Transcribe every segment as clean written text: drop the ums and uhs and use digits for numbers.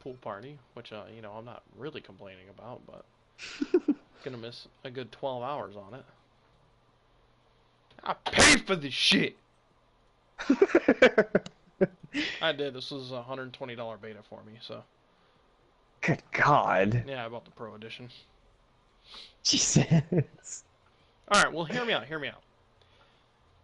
pool party, which you know, I'm not really complaining about, but gonna miss a good 12 hours on it. I paid for this shit. I did. This was a $120 beta for me, so. Good God. Yeah, I bought the Pro Edition. Jesus. Alright, well, hear me out, hear me out.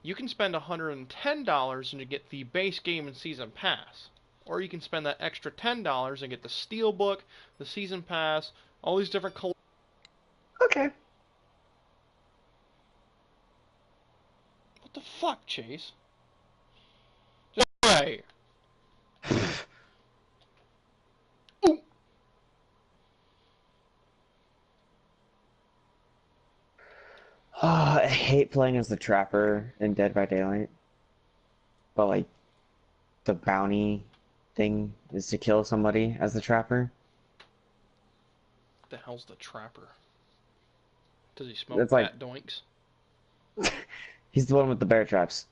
You can spend $110 and you get the base game and season pass. Or you can spend that extra $10 and get the Steelbook, the season pass, all these different colors. Okay. What the fuck, Chase? Just right. Ooh. I hate playing as the Trapper in Dead by Daylight. But like, the bounty thing is to kill somebody as the Trapper. What the hell's the Trapper? Does he smoke It's like fat doinks? he's the one with the bear traps.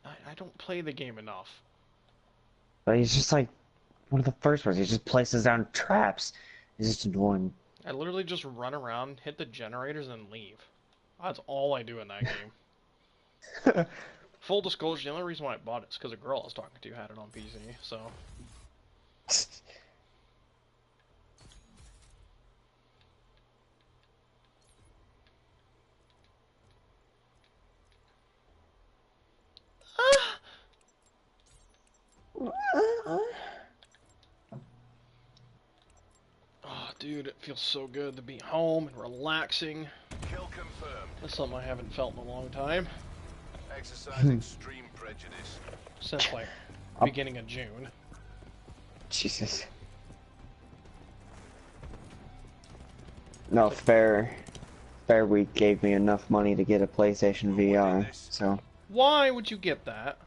I don't play the game enough. But he's just like one of the first ones. He just places down traps. He's just annoying. I literally just run around, hit the generators, and leave. That's all I do in that game. Full disclosure, the only reason why I bought it is because a girl I was talking to had it on PC, so. Oh, dude, it feels so good to be home and relaxing. Kill confirmed. That's something I haven't felt in a long time. Exercise extreme prejudice. Since, like, beginning of June. Jesus. No, Fair Week gave me enough money to get a PlayStation VR, so. Why would you get that?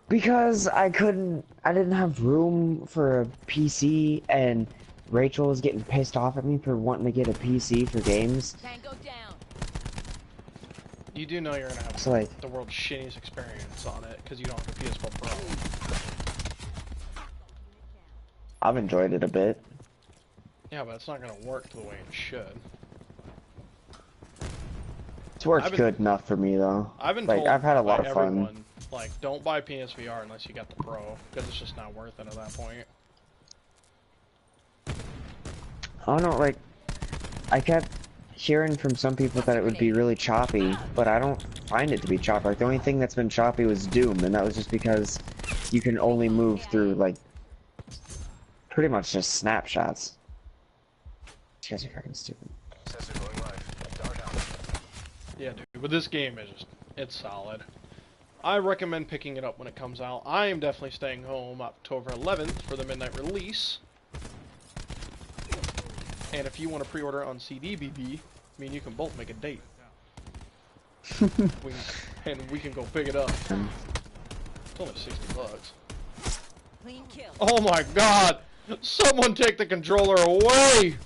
Because I didn't have room for a PC, and Rachel was getting pissed off at me for wanting to get a PC for games. Tango down. You do know you're gonna have So, like, the world's shittiest experience on it, because you don't have a PS4 Pro. I've enjoyed it a bit. Yeah, but it's not gonna work the way it should. It's worked good enough for me, though. I've been like, told I've had a lot by of fun. everyone, like, don't buy PSVR unless you got the Pro, because it's just not worth it at that point. I don't know, like, I kept hearing from some people that it would be really choppy, but I don't find it to be choppy. Like, the only thing that's been choppy was Doom, and that was just because you can only move through, like, pretty much just snapshots. You guys are fucking stupid. Yeah, dude, but this game is just, it's solid. I recommend picking it up when it comes out. I am definitely staying home October 11th for the midnight release. And if you want to pre-order on CDBB, I mean, you can both make a date. And we can go pick it up. It's only $60. Clean kill. Oh my god! Someone take the controller away!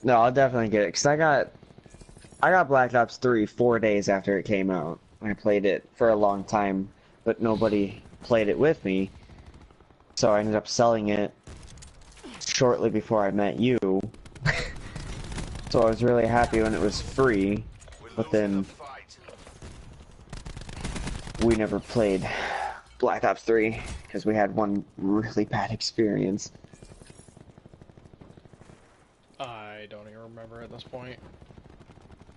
No, I'll definitely get it, because I got Black Ops 3 4 days after it came out. I played it for a long time, but nobody played it with me. So I ended up selling it shortly before I met you. So I was really happy when it was free, but then we never played Black Ops 3 because we had one really bad experience. I don't even remember at this point.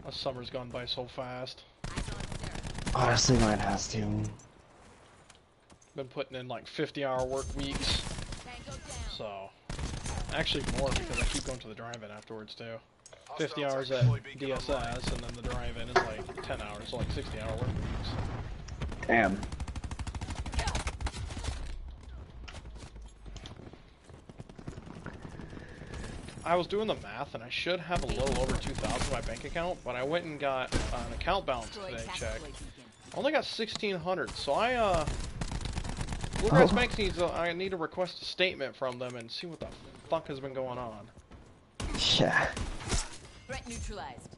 The summer's gone by so fast. Honestly, mine has to. Been putting in like 50-hour work weeks. So, actually more because I keep going to the drive-in afterwards too. 50 hours at DSS, and then the drive-in is like 10 hours, so like 60-hour work weeks. Damn. I was doing the math, and I should have a little over 2,000 in my bank account, but I went and got an account balance today check. I only got 1,600, so Bluegrass Banks needs I need to request a statement from them and see what the fuck has been going on. Yeah. Threat neutralized.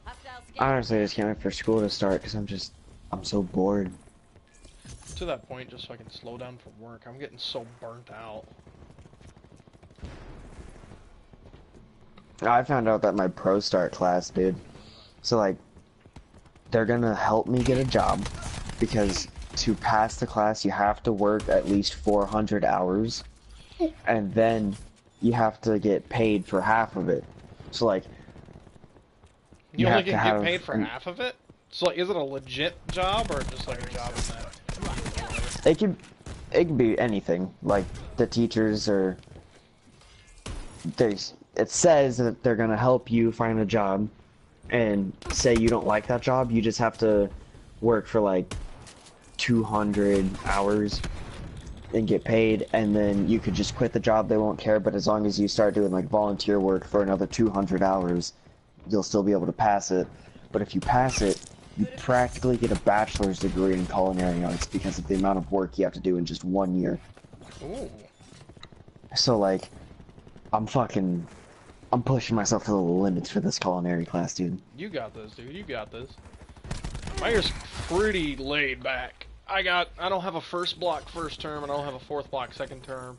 Hostile Honestly, I just can't wait for school to start because I'm so bored. To that point, just so I can slow down from work. I'm getting so burnt out. I found out that my Pro Start class, dude. So like, they're gonna help me get a job because to pass the class, you have to work at least 400 hours, and then you have to get paid for half of it. So like, You you only have to can get have paid for half of it? So, like, is it a legit job or just like a job in that? it can be anything. Like the teachers or it says that they're gonna help you find a job, and say you don't like that job, you just have to work for like 200 hours and get paid, and then you could just quit the job, they won't care, but as long as you start doing like volunteer work for another 200 hours, you'll still be able to pass it. But if you pass it, you practically get a bachelor's degree in culinary arts because of the amount of work you have to do in just 1 year. Ooh. So like, I'm pushing myself to the limits for this culinary class, dude. You got this, dude. You got this. My year's pretty laid back. I don't have a first block first term, and I don't have a fourth block second term.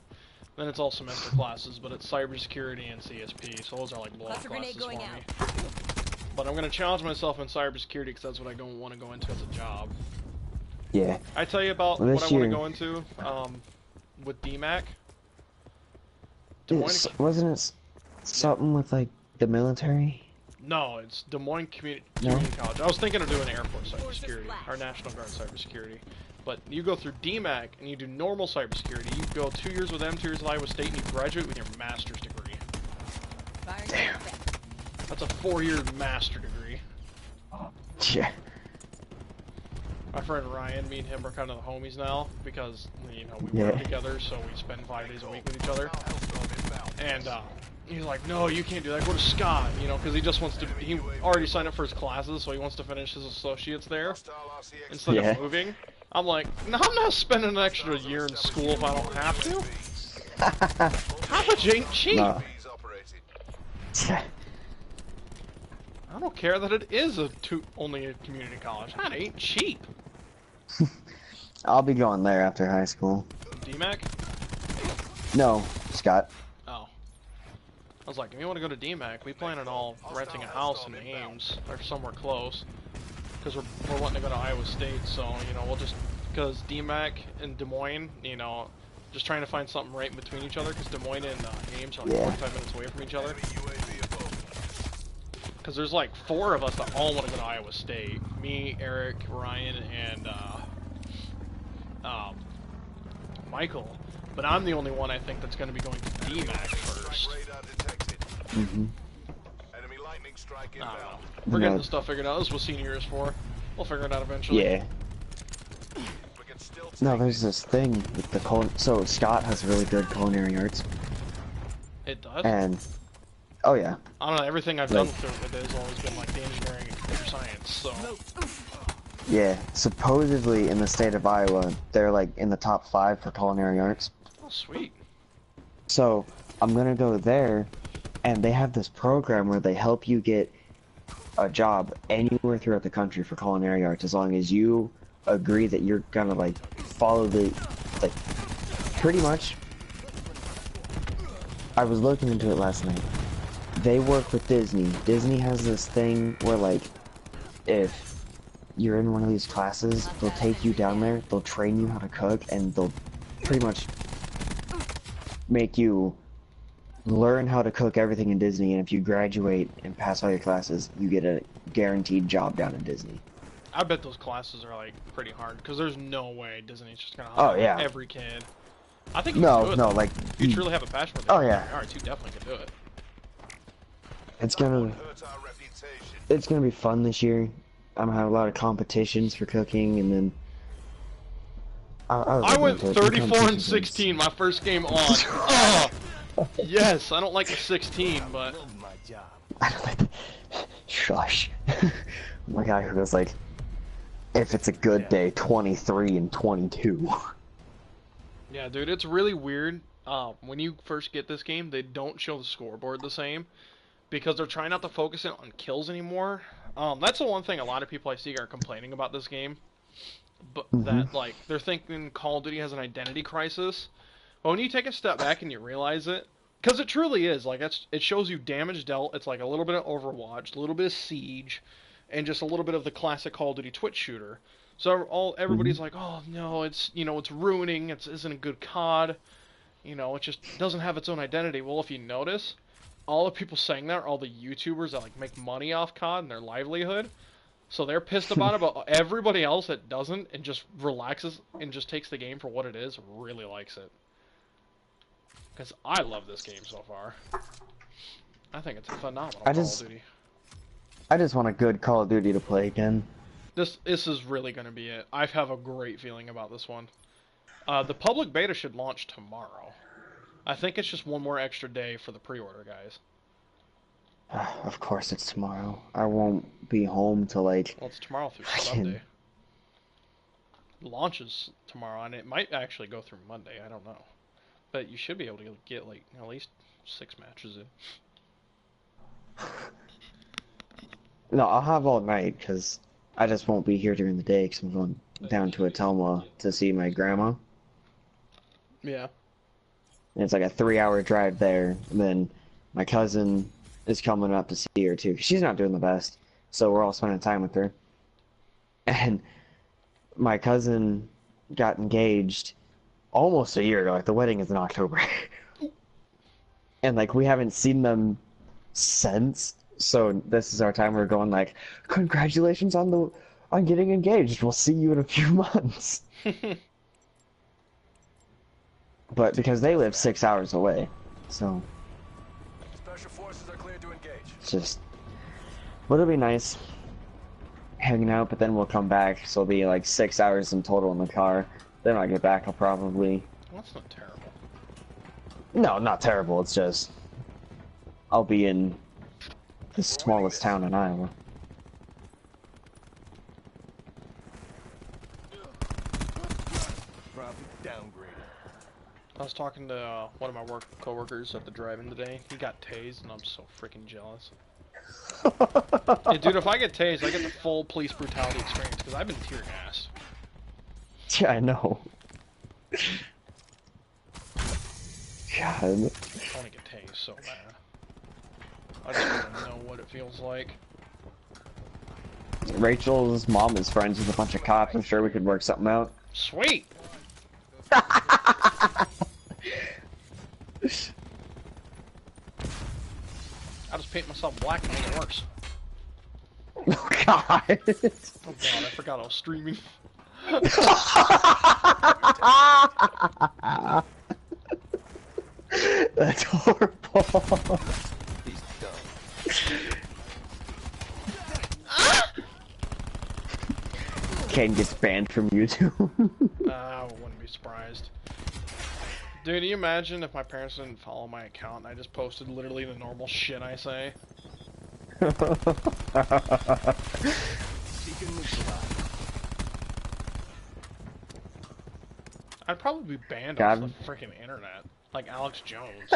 Then it's all semester classes, but it's cybersecurity and CSP, so those are like block classes for me. But I'm gonna challenge myself in cybersecurity because that's what I don't want to go into as a job. Yeah. I tell you about what I want to go into with DMAC. Wasn't it something with like the military? No, it's Des Moines Community College. I was thinking of doing Air Force cybersecurity, or National Guard cybersecurity. But you go through DMAC and you do normal cybersecurity. You go 2 years with them, 2 years with Iowa State, and you graduate with your master's degree. Damn. That's a 4-year master degree. Yeah. My friend Ryan, me and him are kind of the homies now because we work together, so we spend 5 days a week with each other. And he's like, no, you can't do that. Go to Scott, because he just wants to. He already signed up for his classes, so he wants to finish his associates there instead of moving. I'm like, no, I'm not spending an extra year in school if I don't have to. College ain't cheap. No. I don't care that it is only a community college. That ain't cheap. I'll be going there after high school. DMAC? No, Scott. Oh. I was like, if you want to go to DMAC, we plan on all renting a house in Ames or somewhere close. Because we're wanting to go to Iowa State, so, we'll just, because DMAC and Des Moines, just trying to find something right in between each other, because Des Moines and Ames are like 45 minutes away from each other. Because there's like 4 of us that all want to go to Iowa State. Me, Eric, Ryan, and Michael. But I'm the only one I think that's going to be going to DMAC first. Mm-hmm. I don't know. We're getting the stuff figured out. This is what senior year is for. We'll figure it out eventually. Yeah. No, there's this thing with the so Scott has really good culinary arts. It does? And, oh yeah. I don't know, everything I've done with it has always been like the engineering and computer science, so... Yeah, supposedly in the state of Iowa, they're like in the top 5 for culinary arts. Oh, sweet. So, I'm gonna go there, and they have this program where they help you get a job anywhere throughout the country for culinary arts, as long as you agree that you're gonna like follow the, like, pretty much. I was looking into it last night. They work with Disney. Disney has this thing where like, if you're in one of these classes, they'll take you down there, they'll train you how to cook, and they'll pretty much make you learn how to cook everything in Disney, and if you graduate and pass all your classes, you get a guaranteed job down in Disney. I bet those classes are like pretty hard, because there's no way Disney's just gonna hire every kid. I think you can do it, like... If you truly have a passion for arts, you definitely can do it. It's gonna be fun this year. I'm gonna have a lot of competitions for cooking, and then I went 34 and 16 my first game on. Oh, yes, I don't like the 16, but I don't like. Shush. My guy who goes like, if it's a good day, 23 and 22. Yeah, dude, it's really weird. When you first get this game, they don't show the scoreboard the same. Because they're trying not to focus it on kills anymore. That's the one thing a lot of people I see are complaining about this game. But Hmm. that, like, they're thinking Call of Duty has an identity crisis. But when you take a step back and you realize it, because it truly is, like, it shows you damage dealt. It's like a little bit of Overwatch, a little bit of Siege, and just a little bit of the classic Call of Duty Twitch shooter. So Hmm. everybody's like, oh no, it's ruining, it isn't a good COD, it just doesn't have its own identity. Well, if you notice, all the people saying that are all the YouTubers that like make money off COD and their livelihood. So they're pissed about it, but everybody else that doesn't and just relaxes and just takes the game for what it is really likes it. Because I love this game so far. I think it's a phenomenal I Call of just, Duty. I just want a good Call of Duty to play again. This is really going to be it. I have a great feeling about this one. The public beta should launch tomorrow. I think it's just one more extra day for the pre-order guys. Of course it's tomorrow. I won't be home till like Well, it's tomorrow through fucking. Sunday. Launches tomorrow, and it might actually go through Monday. I don't know, but you should be able to get like at least 6 matches in. No, I'll have all night because I just won't be here during the day because I'm going down to Atalma to see my grandma. Yeah. And it's like a 3-hour drive there. And then my cousin is coming up to see her too. 'Cause she's not doing the best, so we're all spending time with her. And my cousin got engaged almost a year ago. Like the wedding is in October, and like we haven't seen them since. So this is our time. We're going like, congratulations on getting engaged. We'll see you in a few months. But because they live 6 hours away, so Special forces are cleared to engage. it's just. But it'll be nice hanging out. But then we'll come back. So it'll be like 6 hours in total in the car. Then when I get back, I'll probably. Well, that's not terrible. No, not terrible. It's just I'll be in the smallest town in Iowa. Probably downgraded. I was talking to one of my coworkers at the drive-in today. He got tased, and I'm so freaking jealous. Yeah, dude, if I get tased, I get the full police brutality experience because I've been tear gassed. Yeah, I know. God. I want to get tased so bad. I just want to know what it feels like. Rachel's mom is friends with a bunch of cops. I'm sure we could work something out. Sweet. I just paint myself black and make it worse. Oh God. Oh god, I forgot I was streaming. That's horrible. He's done. Kane gets banned from YouTube. I wouldn't be surprised. Dude, can you imagine if my parents didn't follow my account and I just posted literally the normal shit I say? Seeking neutralize. I'd probably be banned God. off the freaking internet. Like Alex Jones.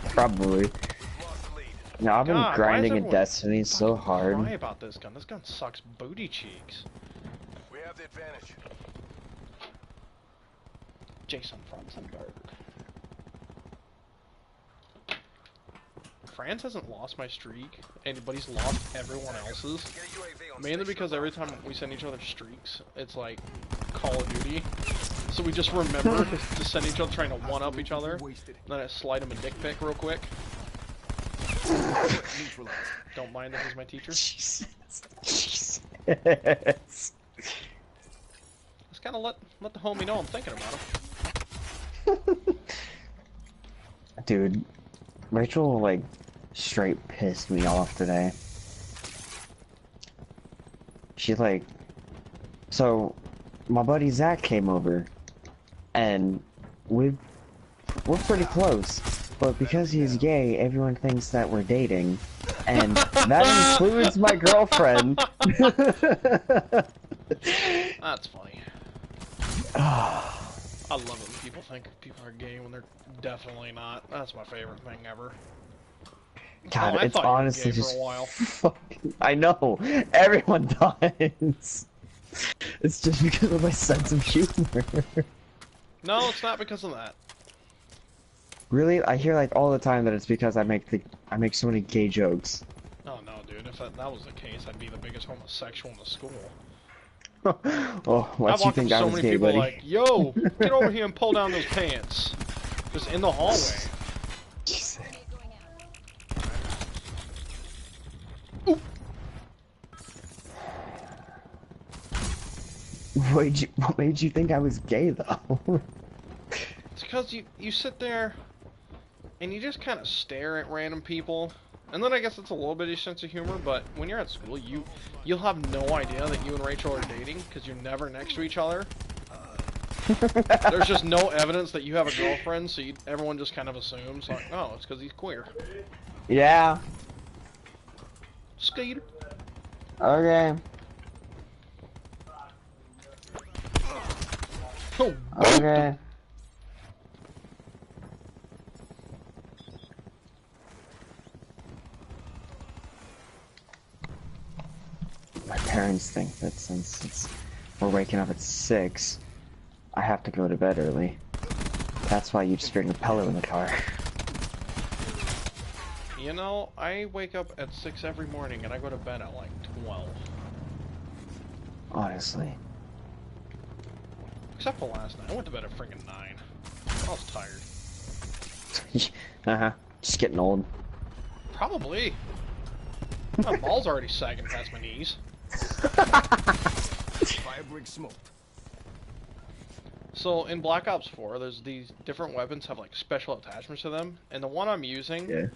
Probably. Lost the lead. No, I've been God, why is grinding in everyone Destiny so fucking hard. cry about this gun. This gun sucks booty cheeks. We have the advantage. Jason Franzenberg. France hasn't lost my streak, but he's lost everyone else's. Get a UAV on Mainly station. because every time we send each other streaks, it's like Call of Duty. So we just remember to send each other trying to one-up each other. Then I slide him a dick pic real quick. Neutralize. Don't mind that he's my teacher. Jesus. Just kind of let the homie know I'm thinking about him. Dude, Rachel like straight pissed me off today. She like, so my buddy Zach came over, and we're pretty close, but because he's gay, everyone thinks that we're dating, and that includes my girlfriend. That's funny. I love it when people think people are gay when they're definitely not. That's my favorite thing ever. God, I it's thought you were honestly gay for just a while. fucking. I know. Everyone does. It's just because of my sense of humor. No, it's not because of that. Really, I hear like all the time that it's because I make so many gay jokes. Oh no, dude. If that was the case, I'd be the biggest homosexual in the school. Oh, I've what you walked up think to I so was many gay, people buddy? like, "Yo, get over here and pull down those pants," just in the hallway. Jesus. What made you think I was gay though? It's because you sit there and you just kind of stare at random people. And then I guess it's a little bit of your sense of humor, but when you're at school, you'll have no idea that you and Rachel are dating because you're never next to each other. There's just no evidence that you have a girlfriend, so everyone just kind of assumes like, oh, it's because he's queer. Yeah. Skater. Okay. Oh, Okay. My parents think that since we're waking up at 6, I have to go to bed early. That's why you just bring a pillow in the car. You know, I wake up at 6 every morning and I go to bed at like 12. Honestly. Except for last night. I went to bed at freaking 9. I was tired. Uh-huh. Just getting old. Probably. My balls already sagging past my knees. Fire brick smoked. So in Black Ops 4, there's these different weapons have like special attachments to them, and the one I'm using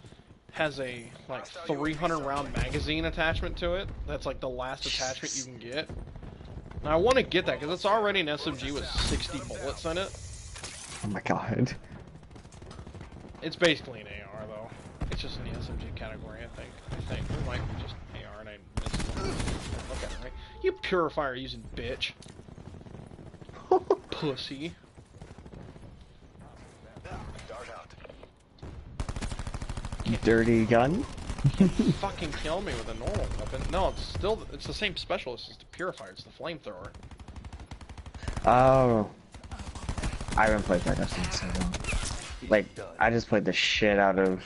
has a like 300 round magazine attachment to it. That's like the last attachment you can get. Now I want to get that because it's already an SMG with 60 bullets in it. Oh my god. It's basically an AR though. It's just in the SMG category, I think. It might be just AR and I missed it. Look at it, right? You purifier using bitch. Pussy. Dart out. Dirty gun? Fucking kill me with a normal weapon. No, it's the same specialist as the purifier. It's the flamethrower. Oh. I haven't played Black Ops in so long. Like, I just played the shit out of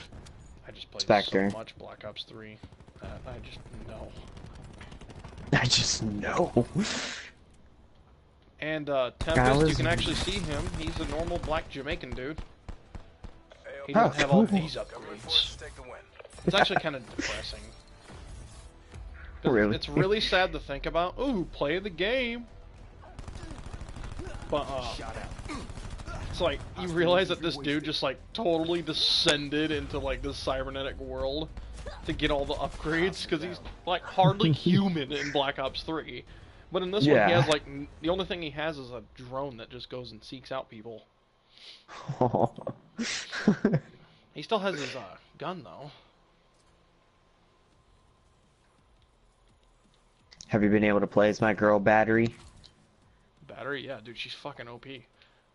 I just played Spectre. so much Black Ops 3 that I just know. I just know. And Tempest, you can actually see him. He's a normal black Jamaican dude. He doesn't have all these upgrades. It's actually kind of depressing. Really? It's really sad to think about. Ooh, play the game. But it's like you realize that this dude just like totally descended into like this cybernetic world to get all the upgrades because he's like hardly human in Black Ops 3. But in this one, he has like the only thing he has is a drone that just goes and seeks out people. He still has his gun though. Have you been able to play as my girl Battery? Battery, yeah, dude, she's fucking OP.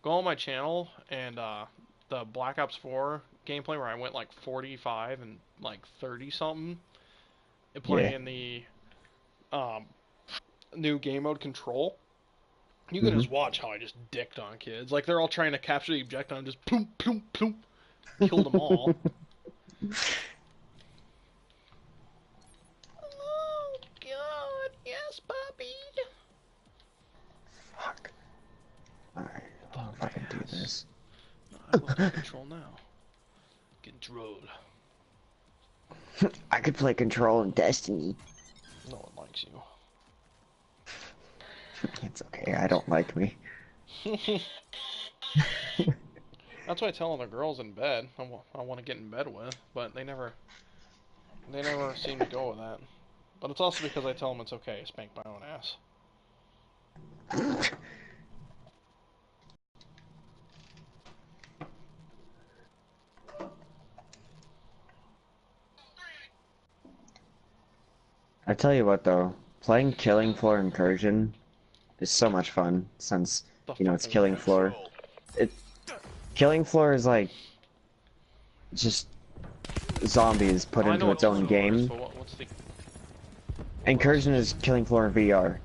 Go on my channel and the Black Ops 4 gameplay where I went like 45 and like 30 something, and playing the new game mode Control. You can just watch how I just dicked on kids. Like they're all trying to capture the objective, and just ploom ploom ploom, killed them all. Oh God, yes, puppy. Fuck. Alright, I'll fucking do this. I will do Control now. Control. I could play Control in Destiny. No one likes you. It's okay, I don't like me. That's why I tell other girls in bed I want to get in bed with, but they never seem to go with that. But it's also because I tell them it's okay to spank my own ass. I tell you what though, playing Killing Floor Incursion is so much fun since, you know, it's Killing Floor. Killing Floor is like, just zombies put I into know its own what game. is, but what's the... Incursion is Killing Floor in VR.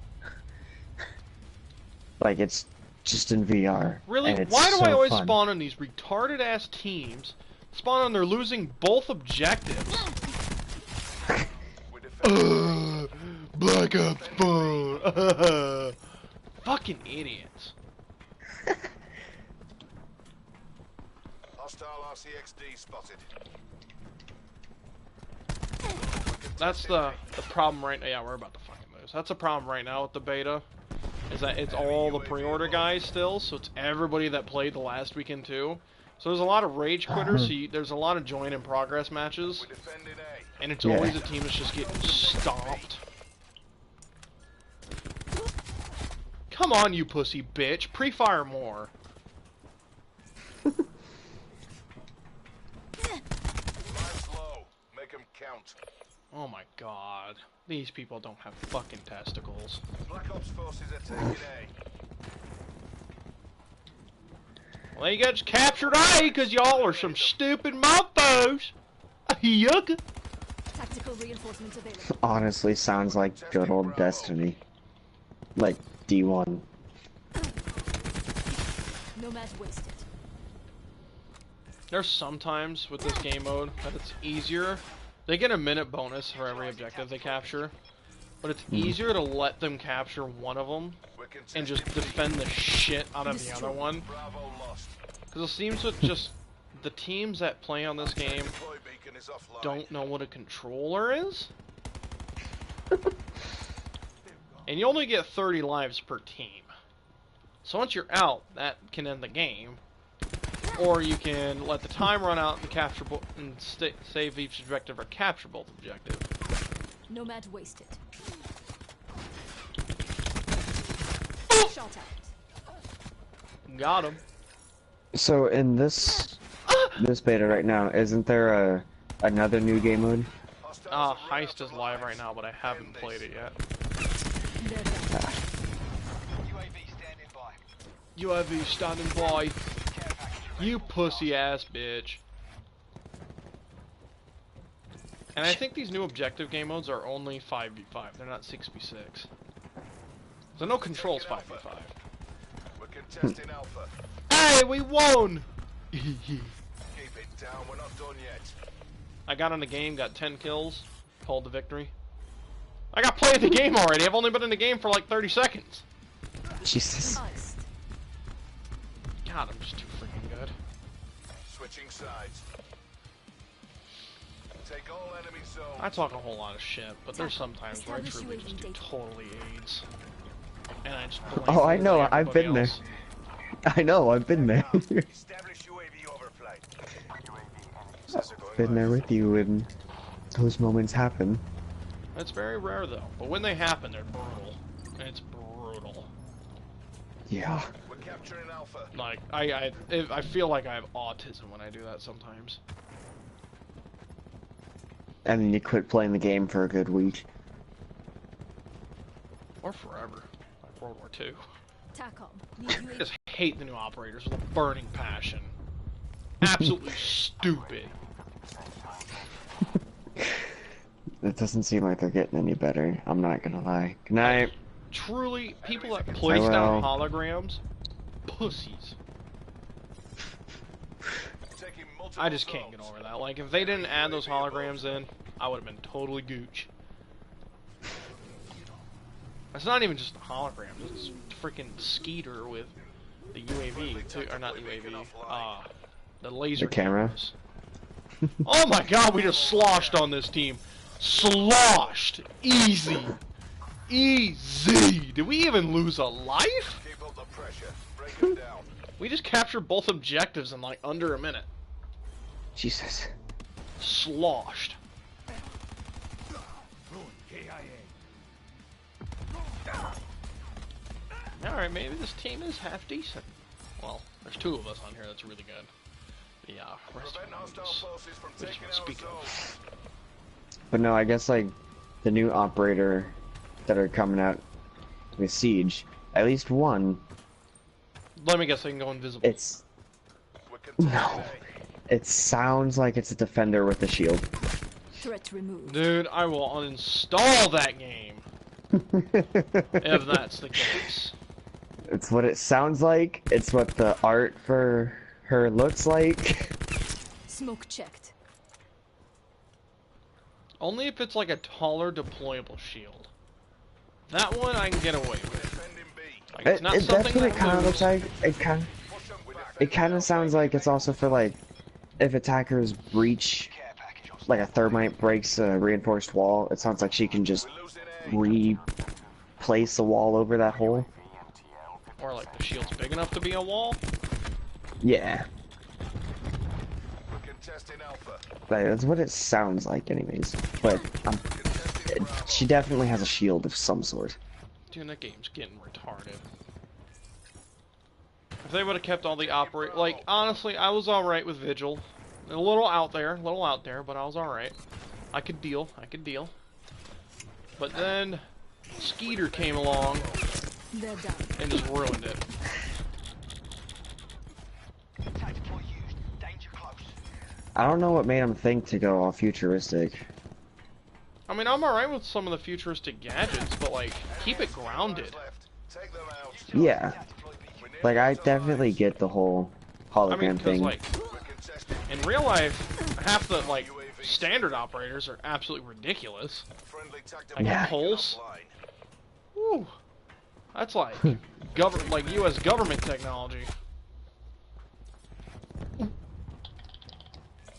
Like, it's just in VR. Really? And it's Why do so I always fun. spawn on these retarded-ass teams? Spawn on they're losing both objectives. Black Ops spawn. Fucking idiots. Hostile RCXD spotted. That's the problem right now. Yeah, we're about to fucking lose. That's the problem right now with the beta. Is that it's all the pre-order guys still, so it's everybody that played the last weekend too. So there's a lot of rage quitters, so there's a lot of join in progress matches. And it's always a team that's just getting stomped. Come on, you pussy bitch. Pre-fire more. Lives low. Make 'em count. Oh my god. These people don't have fucking testicles. Black Ops forces are taking A. Well, they got captured A because y'all are some stupid mofos. Yuck. Tactical reinforcements available. Honestly, sounds like good old Destiny. Like D1. No match wasted. There's sometimes with this game mode that it's easier. They get a minute bonus for every objective they capture, but it's easier to let them capture one of them and just defend the shit out of the other one. Bravo lost. Because it seems that just the teams that play on this game Deploy beacon is offline. don't know what a controller is. And you only get 30 lives per team. So once you're out, that can end the game. Or you can let the time run out and capture and save each objective or capture both objectives. No match wasted. Shot out. Got him. So in this beta right now, isn't there another new game mode? Heist is live right now, but I haven't played it yet. They're done. UAV standing by. You pussy ass bitch. And I think these new objective game modes are only 5v5. They're not 6v6. So no controls 5v5. We're contesting Alpha. Hey, we won! Keep it down. We're not done yet. I got in the game, got 10 kills, pulled the victory. I got played the game already. I've only been in the game for like 30 seconds. Jesus. Iced. God, I'm just too freaking good. Switching sides. Take all enemy zones. I talk a whole lot of shit, but there's some times where I truly just do totally AIDS. And I just blame Oh, I know. everybody I've been there. else. I know. I've been there. Establish UAV overflight. Been there with you, and those moments happen. It's very rare though, but when they happen, they're brutal. It's brutal. Yeah. We're capturing Alpha. Like I feel like I have autism when I do that sometimes. And then you quit playing the game for a good week. Or forever, like World War II. TACOM. I Need UAV. just hate the new operators with a burning passion. Absolutely stupid. It doesn't seem like they're getting any better. I'm not gonna lie. Good night. Truly, people that place down holograms, pussies. Taking multiple I just can't get zones. over that. Like, if they didn't add those holograms in, I would have been totally gooch. It's not even just the holograms, it's freaking Skeeter with the UAV, too, or not UAV, the laser The camera? cameras. Oh my god, we just sloshed on this team. Sloshed! Easy! Easy! Did we even lose a life? Keep up the pressure. Break them down. We just captured both objectives in like under a minute. Jesus. Sloshed. Alright, maybe this team is half decent. Well, there's two of us on here that's really good. The rest Prevent of them hostile forces from we just taking won't our speak zones. But no, I guess like the new operator that are coming out with Siege, at least one, Let me guess, I can go invisible. it's We're contesting no, It sounds like it's a defender with a shield. Threat removed. Dude, I will uninstall that game if that's the case. It's what it sounds like. It's what the art for her looks like. Smoke checked. Only if it's like a taller deployable shield. That one I can get away with. Like, it's not That's something what that it kind of looks like. It kind of sounds like it's also for like if attackers breach, like a thermite breaks a reinforced wall. It sounds like she can just replace the wall over that hole. Or like the shield's big enough to be a wall. Yeah, We're contesting Alpha. that's what it sounds like, anyways. But she definitely has a shield of some sort. Dude, that game's getting retarded. If they would have kept all the operate, like honestly, I was all right with Vigil. A little out there, but I was all right. I could deal. But then Skeeter came along They're done. and just ruined it. I don't know what made him think to go all futuristic. I mean, I'm all right with some of the futuristic gadgets, but like, keep it grounded. Take them out. Yeah, like I definitely get the whole hologram I mean, because thing. like, in real life, half the like standard operators are absolutely ridiculous. Like Yeah. Pulse. Woo. That's like like U.S. government technology.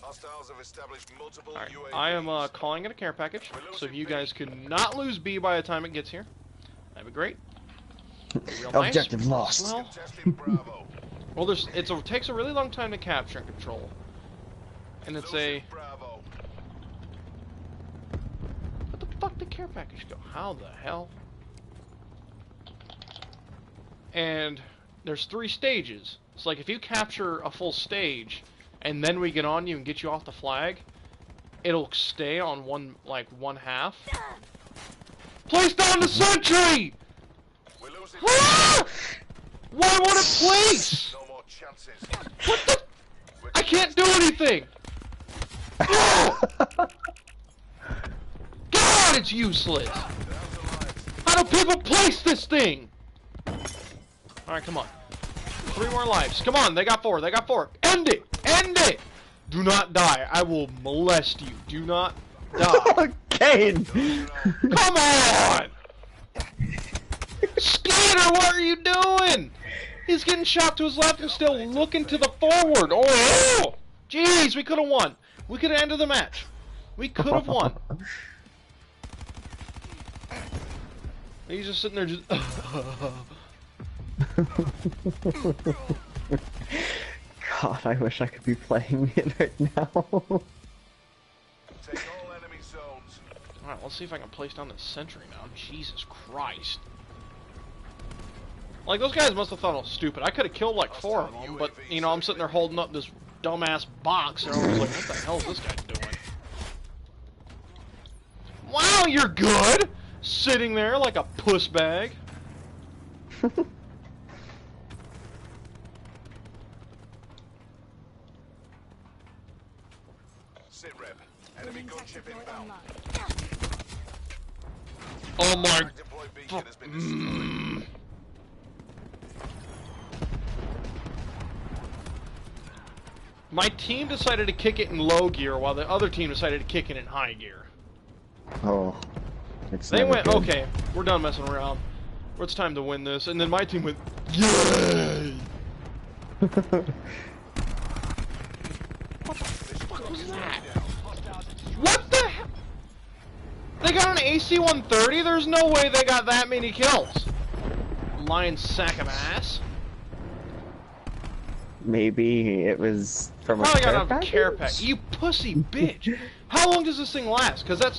Hostiles have established multiple Alright, UAVs. I am calling it a care package, so if you guys could not lose B by the time it gets here, that'd be great. Be real nice. Objective lost. Well, Contesting Bravo. well, it takes a really long time to capture and control, and it's a. Losing Bravo. What the fuck did care package go? How the hell? And there's 3 stages. It's like if you capture a full stage, and then we get on you and get you off the flag, it'll stay on one half. Place down the sentry! We're losing. Ah! Why won't it place? No more chances. What the? I can't do anything! God, it's useless! How do people place this thing? Alright, come on. 3 more lives. Come on, they got 4. End it! End it! Do not die. I will molest you. Do not die. Kane! Come on! Skeeter, what are you doing? He's getting shot to his left and still looking to the forward. Oh! Jeez, we could have won. We could have ended the match. We could have won. He's just sitting there just... God, I wish I could be playing it right now. Take all enemy zones. Alright, let's see if I can place down this sentry now. Jesus Christ. Like, those guys must have thought I was stupid. I could have killed like 4 of them, but, you know, I'm sitting there holding up this dumbass box, and everyone's like, what the hell is this guy doing? Wow, you're good! Sitting there like a puss bag. Sit rep. Enemy gunship inbound. Oh my... Deploy beacon has been destroyed. My team decided to kick it in low gear, while the other team decided to kick it in high gear. Oh, it's They never went, good. okay, we're done messing around. It's time to win this. And then my team went, yay! What the fuck was that? What the hell? They got an AC-130? There's no way they got that many kills. Lying sack of ass. Maybe it was from a Probably care got a package? care pack. You pussy bitch. How long does this thing last? Because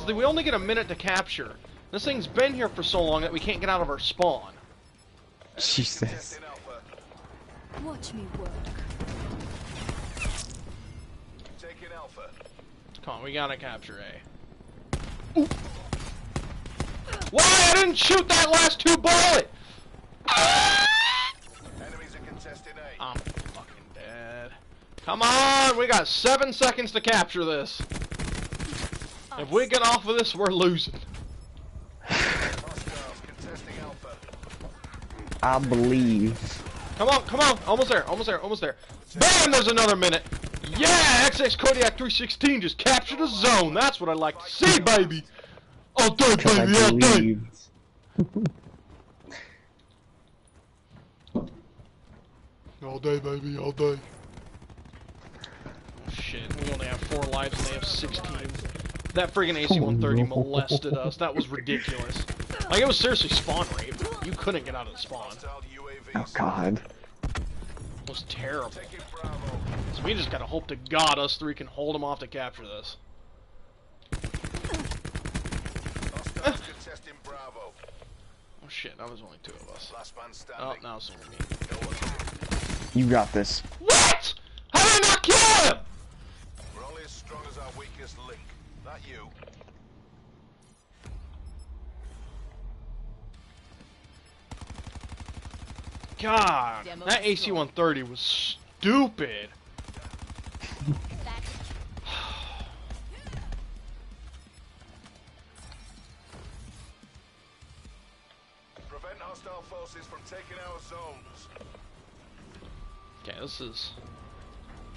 we only get a minute to capture. This thing's been here for so long that we can't get out of our spawn. Jesus. Contesting Alpha. Watch me work. Taking Alpha. Come on, we gotta capture A. Ooh. Why? I didn't shoot that last 2 bullet! Enemies are contesting A. I'm fucking dead. Come on! We got 7 seconds to capture this. If we get off of this, we're losing. I believe. Come on, come on! Almost there, almost there, almost there. Bam! There's another minute. Yeah! XX Kodiak 316 just captured a zone. That's what I like to see, baby. All day, baby, all day. All day, baby, all day. Oh shit, we only have 4 lives and they have 16. That friggin' AC-130 molested us. That was ridiculous. Like, it was seriously spawn rape. You couldn't get out of the spawn. Oh god. It was terrible. So we just gotta hope to God us 3 can hold them off to capture this. Oh shit, that was only 2 of us. Oh, now it's only me. You got this. What?! How did I not kill him?! We're only as strong as our weakest link. Not you. God, that AC-130 was stupid. Prevent hostile forces from taking our zones. Okay, this is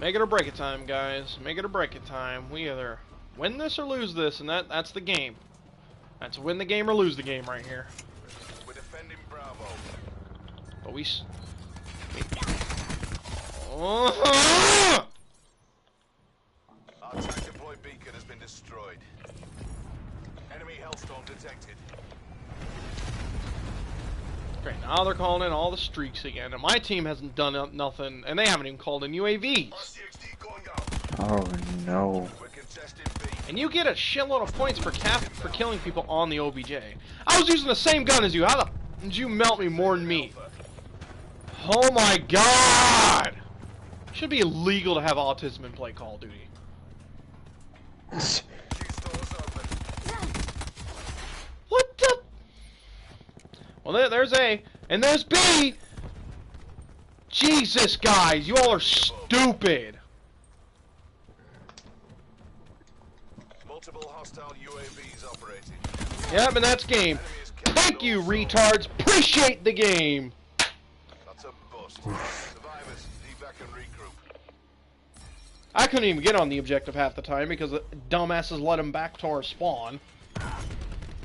make it or break it time, guys. Make it or break it time. We either win this or lose this, and that's the game. That's win the game or lose the game right here. We're defending Bravo. But we Our attack deploy beacon has been destroyed. Enemy hellstorm detected. Okay, now they're calling in all the streaks again, and my team hasn't done nothing, and they haven't even called in UAVs. S.G.T going Oh no. We're contesting B. And you get a shitload of points for killing people on the OBJ. I was using the same gun as you. How the did you melt me more than me? Oh my god! Should be illegal to have autism and play Call of Duty. What the? Well, there's A, and there's B! Jesus, guys, you all are stupid! Multiple hostile UAVs operating. Yep, and that's game. Thank you, retards! Appreciate the game! That's a bust. Survivors, evac and regroup. I couldn't even get on the objective half the time because the dumbasses let him back to our spawn.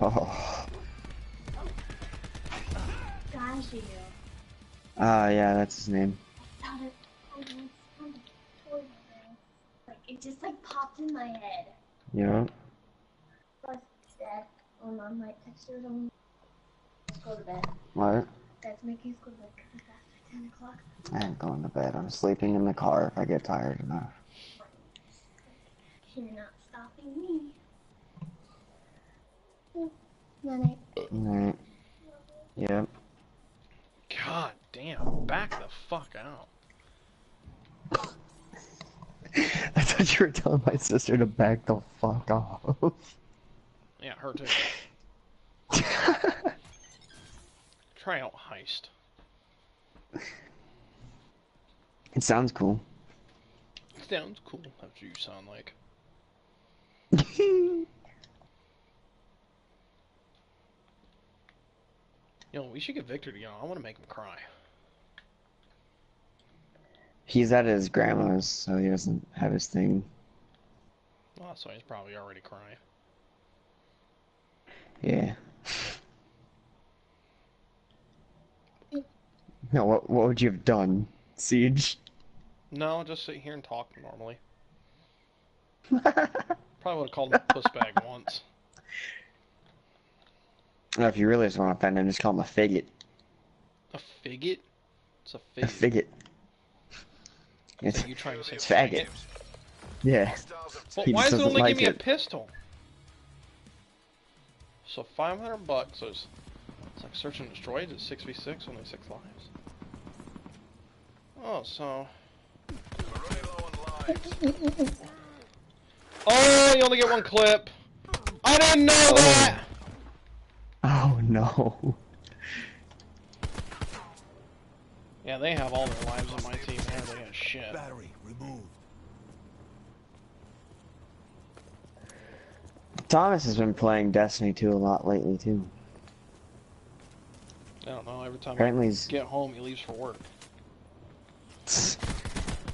Oh. Yeah, that's his name. Like it just like popped in my head. Yeah. Plus, Dad, Mom might text her on. Let's go to bed. What? Dad's making us go to bed because it's after 10 o'clock. I ain't going to bed. I'm sleeping in the car if I get tired enough. You're not stopping me. Night. Night. Yep. God damn, back the fuck out. I thought you were telling my sister to back the fuck off. Yeah, her too. Tryout heist. It sounds cool. Sounds cool. That's what you sound like. You know, we should get Victor to get on. I want to make him cry. He's at his grandma's, so he doesn't have his thing. Well, so he's probably already crying. Yeah. No, what would you have done, Siege? No, just sit here and talk normally. Probably would have called him a pussbag once. No, if you really just want to offend him, just call him a faggot. A faggot? It's a faggot. A faggot. So you trying to say It's faggot. Yeah. Well, He why just does it only doesn't give me like a it. pistol? So $500 bucks. So it's like search and destroy. It's 6v6, only 6 lives. Oh, so. Oh, you only get 1 clip. I didn't know that. Oh no. Yeah, they have all their lives on my team. They got shit. Battery removed. Thomas has been playing Destiny 2 a lot lately too. I don't know, every time Apparently I he's get home, he leaves for work.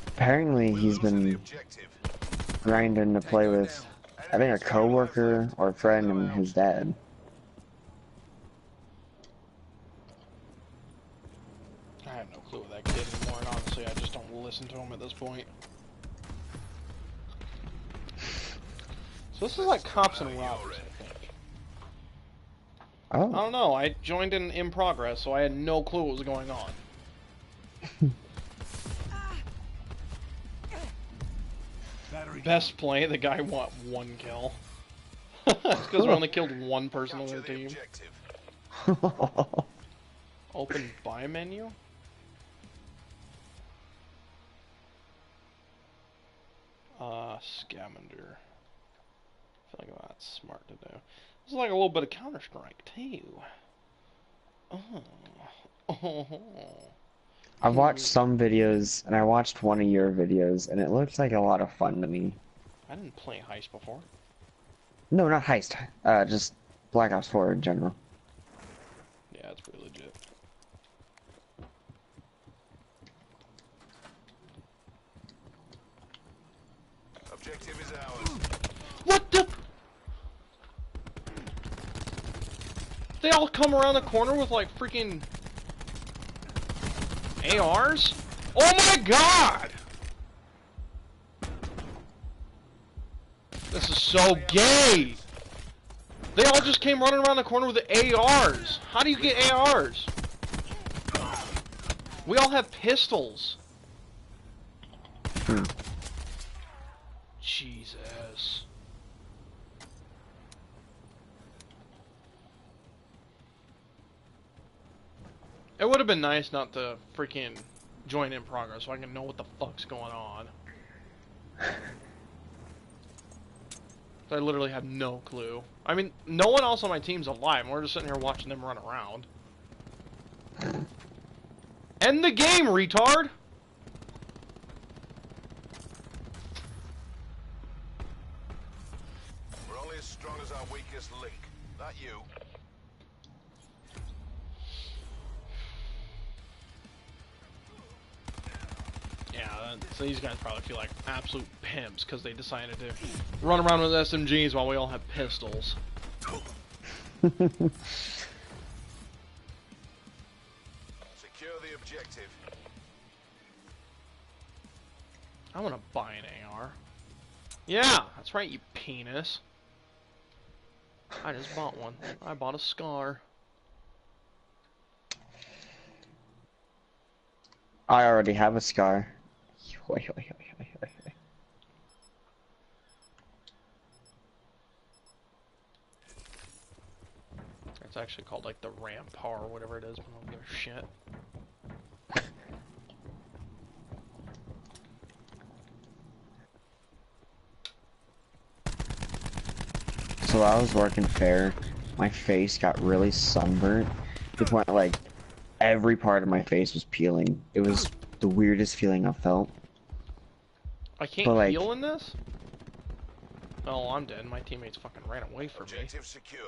apparently We're he's losing the been objective. grinding to play with I think a coworker or a friend and his dad. I have no clue with that kid anymore, and honestly, I just don't listen to him at this point. So this is like Cops and Robbers, I think. I Oh. don't know, I joined in progress, so I had no clue what was going on. Best play, the guy want 1 kill. Because we only killed 1 person on Capture the the team. objective. Open buy menu? Scavenger. I feel like that's smart to do. This is like a little bit of Counter-Strike, too. Oh. I've watched some videos, and I watched one of your videos, and it looked like a lot of fun to me. I didn't play Heist before. No, not Heist. Just Black Ops 4 in general. Yeah, it's pretty legit. Objective is ours. What the? They all come around the corner with like freaking ARs? Oh my god! This is so gay! They all just came running around the corner with the ARs. How do you get ARs? We all have pistols. Jesus. It would have been nice not to freaking join in progress so I can know what the fuck's going on. I literally had no clue. I mean, no one else on my team's alive, and we're just sitting here watching them run around. End the game, retard! We're only as strong as our weakest link. Not you. Yeah, so these guys probably feel like absolute pimps because they decided to run around with SMGs while we all have pistols. Secure the objective. I want to buy an AR. Yeah, that's right, you penis. I just bought one. I bought a Scar. I already have a Scar. It's actually called like the Rampar or whatever it is. One of their shit. So while I was working fair, my face got really sunburnt to the point like every part of my face was peeling. It was the weirdest feeling I've felt. I can't But, like, heal in this? Oh, I'm dead. My teammates fucking ran away from me. Objective secure.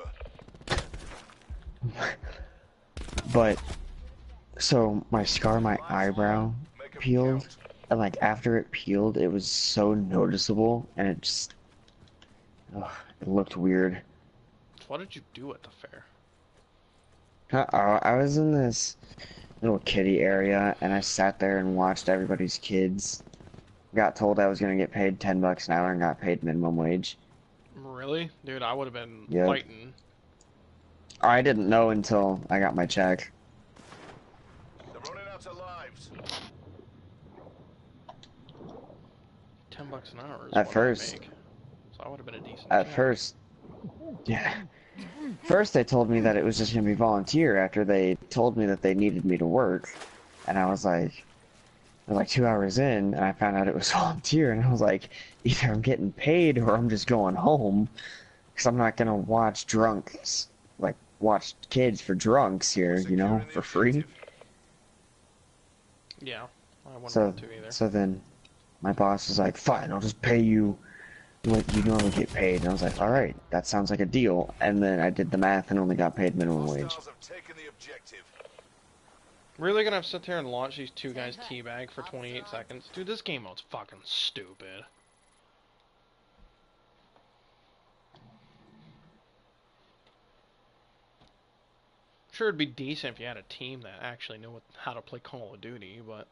But so my scar, my eyebrow peeled, and like after it peeled, it was so noticeable, and it just, it looked weird. What did you do at the fair? I was in this little kiddie area, and I sat there and watched everybody's kids. Got told I was gonna get paid $10 an hour and got paid minimum wage. Really? Dude, I would have been Yep. fighting. I didn't know until I got my check. They're running out of lives. $10 an hour is At what first. I make. So I would have been a decent At check. first, yeah. First they told me that it was just gonna be volunteer after they told me that they needed me to work. And I was like 2 hours in, and I found out it was volunteer, and I was like, either I'm getting paid or I'm just going home. Because I'm not gonna watch drunks, like, watch kids for drunks here, you know, for free. Yeah, I wouldn't So, want to either. so then my boss was like, fine, I'll just pay you what you normally get paid. And I was like, all right, that sounds like a deal. And then I did the math and only got paid minimum wage. Hostiles have taken the objective. Really gonna have to sit there and launch these two guys teabag for 28 seconds? Dude, this game mode's fucking stupid. Sure, it'd be decent if you had a team that actually knew how to play Call of Duty, but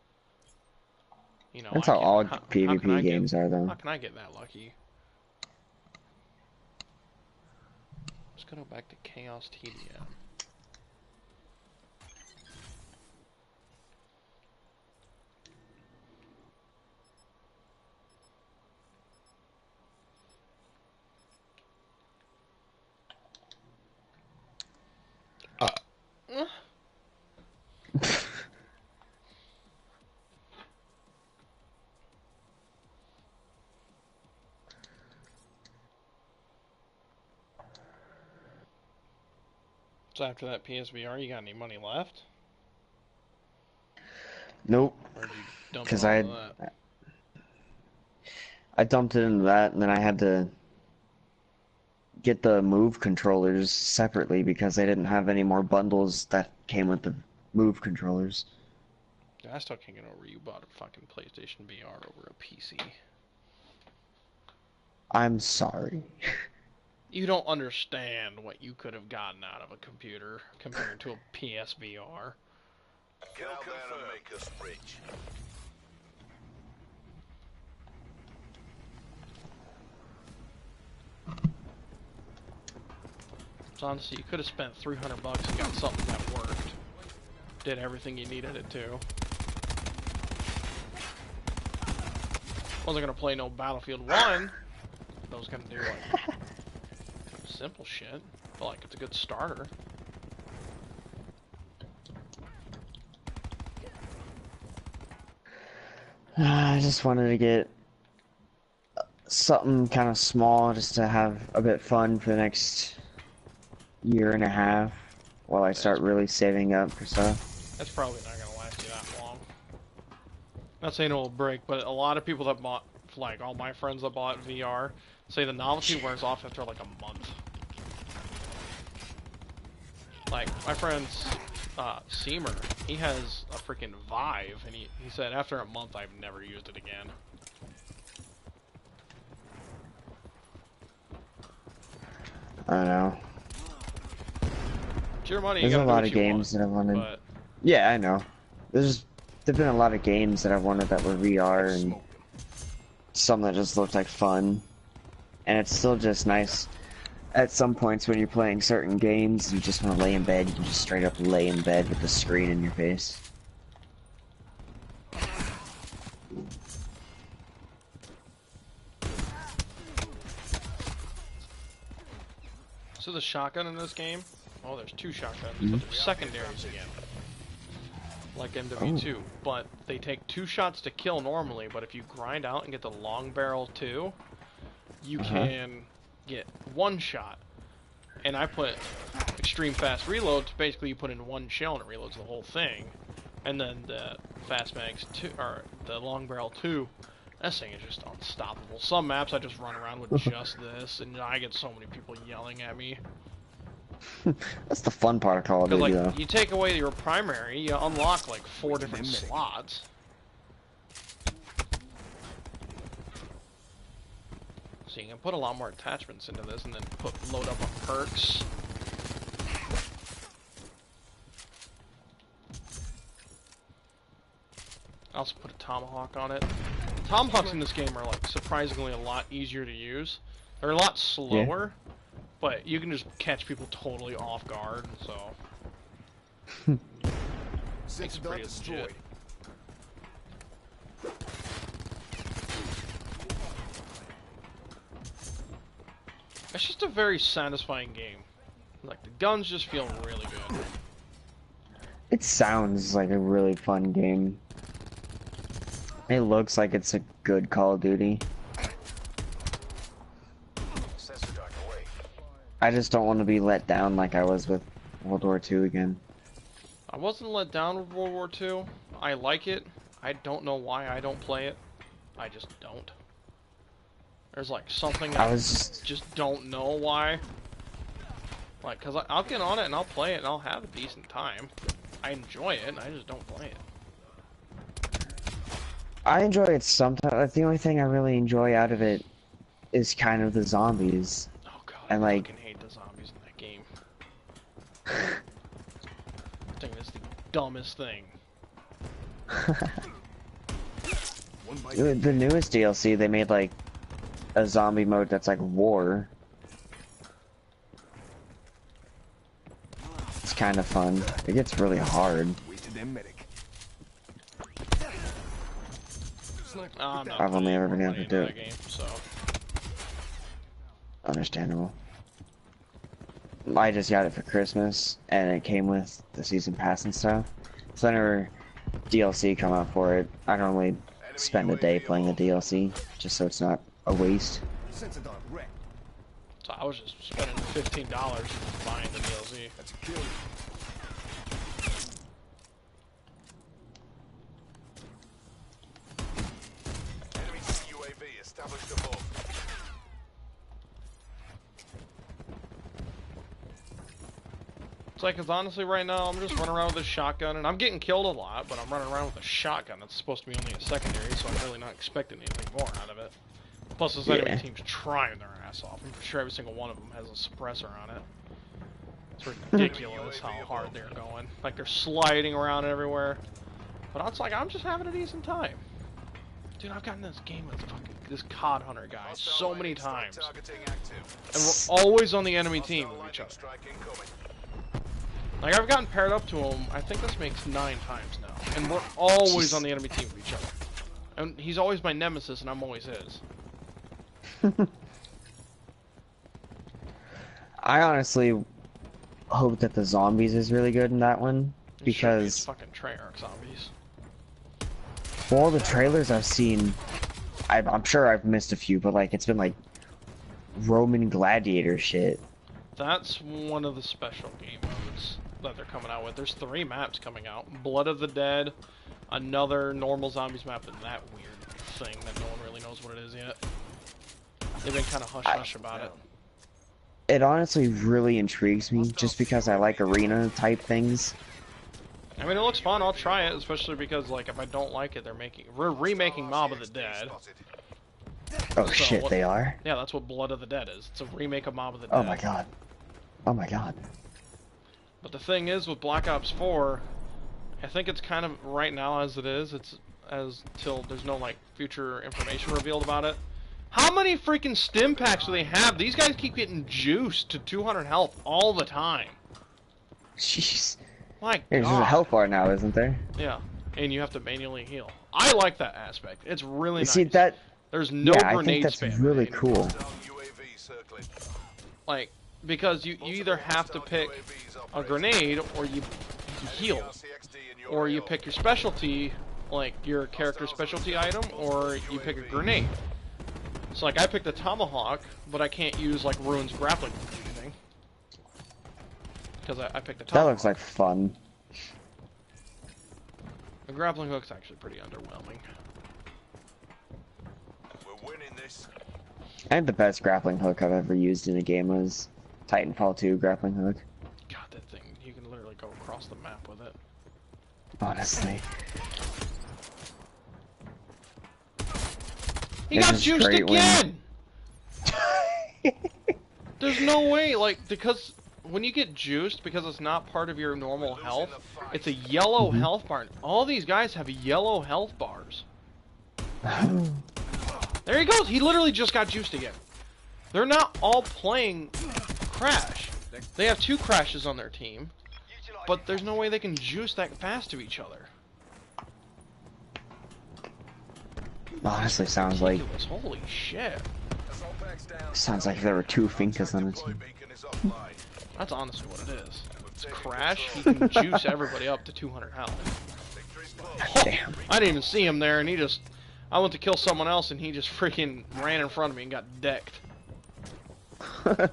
you know, That's how all how PvP can I games are, though. How can I get that lucky? Let's go back to Chaos TDM. So after that PSVR, you got any money left? Nope. Or did you dump Because all of that? I dumped it into that, and then I had to get the Move controllers separately because they didn't have any more bundles that came with the Move controllers. Yeah, I still can't get over you bought a fucking PlayStation VR over a PC. I'm sorry. You don't understand what you could have gotten out of a computer compared to a PSVR. Get out there and make us rich. So honestly, you could have spent $300 and got something that worked. Did everything you needed it to. Wasn't gonna play no Battlefield 1. I was gonna do like simple shit. But like it's a good starter. I just wanted to get something kind of small just to have a bit fun for the next year and a half while I start really saving up for stuff. That's probably not gonna last you that long. Not saying it'll break, but a lot of people that bought, like all my friends that bought VR, say the novelty wears off after like a month. Like my friend's Seamer, he has a freaking Vive, and he said after a month I've never used it again. I don't know. It's your money. There's You a gotta do lot what of you games want, that I've wanted. but Yeah, I know. There's been a lot of games that I've wanted that were VR and some that just looked like fun. And it's still just nice. At some points when you're playing certain games, you just want to lay in bed. You can just straight up lay in bed with the screen in your face. so the shotgun in this game, oh, there's two shotguns, but there's secondaries again, like MW2. But they take 2 shots to kill normally, but if you grind out and get the long barrel too, you can get 1 shot. And I put extreme fast reload, basically you put in 1 shell and it reloads the whole thing. And then the fast mags 2, or the long barrel 2, this thing is just unstoppable. Some maps I just run around with just this, and I get so many people yelling at me. That's the fun part of Call of Duty, Like, though. you take away your primary, you unlock like 4 different slots. So you can put a lot more attachments into this and then load up on perks. I also put a tomahawk on it. Tomahawks in this game are like surprisingly a lot easier to use. They're a lot slower, but you can just catch people totally off guard, so it's pretty legit. It's just a very satisfying game. Like, the guns just feel really good. It sounds like a really fun game. It looks like it's a good Call of Duty. I just don't want to be let down like I was with World War II again. I wasn't let down with World War II. I like it. I don't know why I don't play it. I just don't. There's like something I I was just don't know why. Like, cause I'll get on it and I'll play it and I'll have a decent time. I enjoy it, I just don't play it. I enjoy it sometimes. The only thing I really enjoy out of it is kind of the zombies. Oh god, And I like, fucking hate the zombies in that game. I think it's the dumbest thing. the newest DLC, they made like a zombie mode that's like war. It's kind of fun. It gets really hard. I've only ever been able to do it. Game, so. Understandable. I just got it for Christmas, and it came with the season pass and stuff. So whenever DLC come out for it, I normally spend a day playing the DLC, just so it's not a waste. So I was just spending $15 buying the DLC. That's a kill. Enemy UAV established above. It's like, cause honestly right now I'm just running around with a shotgun, and I'm getting killed a lot, but I'm running around with a shotgun that's supposed to be only a secondary, so I'm really not expecting anything more out of it. Plus this enemy team's trying their ass off. I'm sure every single one of them has a suppressor on it. It's ridiculous how hard they're going. Like they're sliding around everywhere. But it's like, I'm just having a decent time. Dude, I've gotten this game with fucking this COD Hunter guy so many times. And we're always on the enemy team with each other. Like, I've gotten paired up to him, I think this makes 9 times now. And we're always on the enemy team with each other. And he's always my nemesis, and I'm always his. I honestly hope that the zombies is really good in that one, because it's fucking Treyarch zombies. for all the trailers I've seen, I'm sure I've missed a few, but like it's been like Roman gladiator shit. That's one of the special game modes that they're coming out with. There's 3 maps coming out. Blood of the Dead, another normal zombies map, and that weird thing that no one really knows what it is yet. They've been kind of hush-hush about it. It honestly really intrigues me, just because I like arena type things. I mean, it looks fun. I'll try it, especially because, like, if I don't like it, we're remaking Mob of the Dead. Oh so shit, they are? Yeah, that's what Blood of the Dead is. It's a remake of Mob of the Dead. Oh my god. Oh my god. But the thing is, with Black Ops 4, I think it's kind of, right now as it is, it's till there's no, like, future information revealed about it. How many freaking stim packs do they have? These guys keep getting juiced to 200 health all the time. Jeez. My There's God. a health bar now, isn't there? Yeah, and you have to manually heal. I like that aspect. It's really nice. See, that... There's no grenade I think that's spam really anymore. cool. Like, because you either have to pick a grenade or you heal. Or you pick your specialty, like your character specialty item, or you pick a grenade. So like I picked the tomahawk, but I can't use like Ruin's grappling hook or anything. Because I picked the tomahawk. That looks like fun. The grappling hook's actually pretty underwhelming. We're winning this. I think the best grappling hook I've ever used in a game was Titanfall 2 grappling hook. God, that thing, you can literally go across the map with it. Honestly. He got juiced again! There's no way, like, because when you get juiced, because it's not part of your normal health, it's a yellow health bar. All these guys have yellow health bars. There he goes! He literally just got juiced again. They're not all playing Crash. They have 2 Crashes on their team, but there's no way they can juice that fast to each other. Honestly, sounds like... Holy shit. Sounds like there were 2 Finkas on the team. That's honestly what it is. It's Crash, he can juice everybody up to 200 health. Damn. I didn't even see him there, and he just... I went to kill someone else, and he just freaking ran in front of me and got decked. I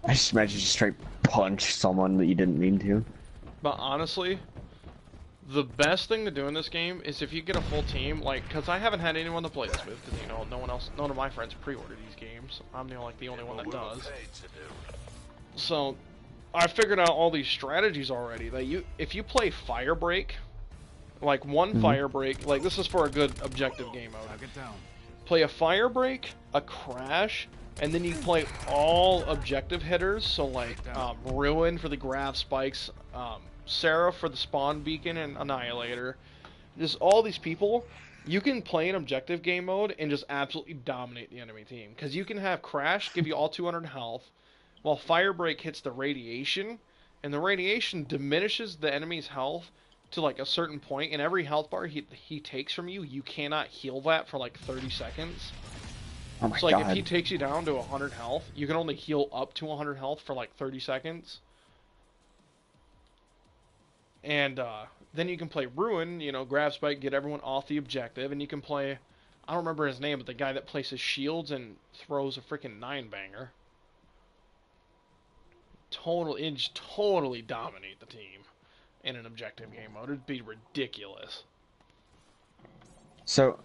just imagine you straight punch someone that you didn't mean to. But honestly, The best thing to do in this game is if you get a full team, like, because I haven't had anyone to play this with, because, you know, none of my friends pre-order these games. I'm the only one that does. So, I figured out all these strategies already, that if you play Fire Break, like one Fire Break, like, this is for a good objective game mode. Play a Fire Break, a Crash, and then you play all objective hitters, so like, Ruin for the grav spikes, Seraph for the spawn beacon and Annihilator. Just all these people, you can play in objective game mode and just absolutely dominate the enemy team. Because you can have Crash give you all 200 health, while Firebreak hits the radiation, and the radiation diminishes the enemy's health to like a certain point, and every health bar he takes from you, you cannot heal that for like 30 seconds. Oh my so like God. if he takes you down to 100 health, you can only heal up to 100 health for like 30 seconds. And then you can play Ruin, you know, grab spike, get everyone off the objective, and you can play, I don't remember his name, but the guy that places shields and throws a freaking 9-banger. Totally dominate the team in an objective game mode. It'd be ridiculous. So,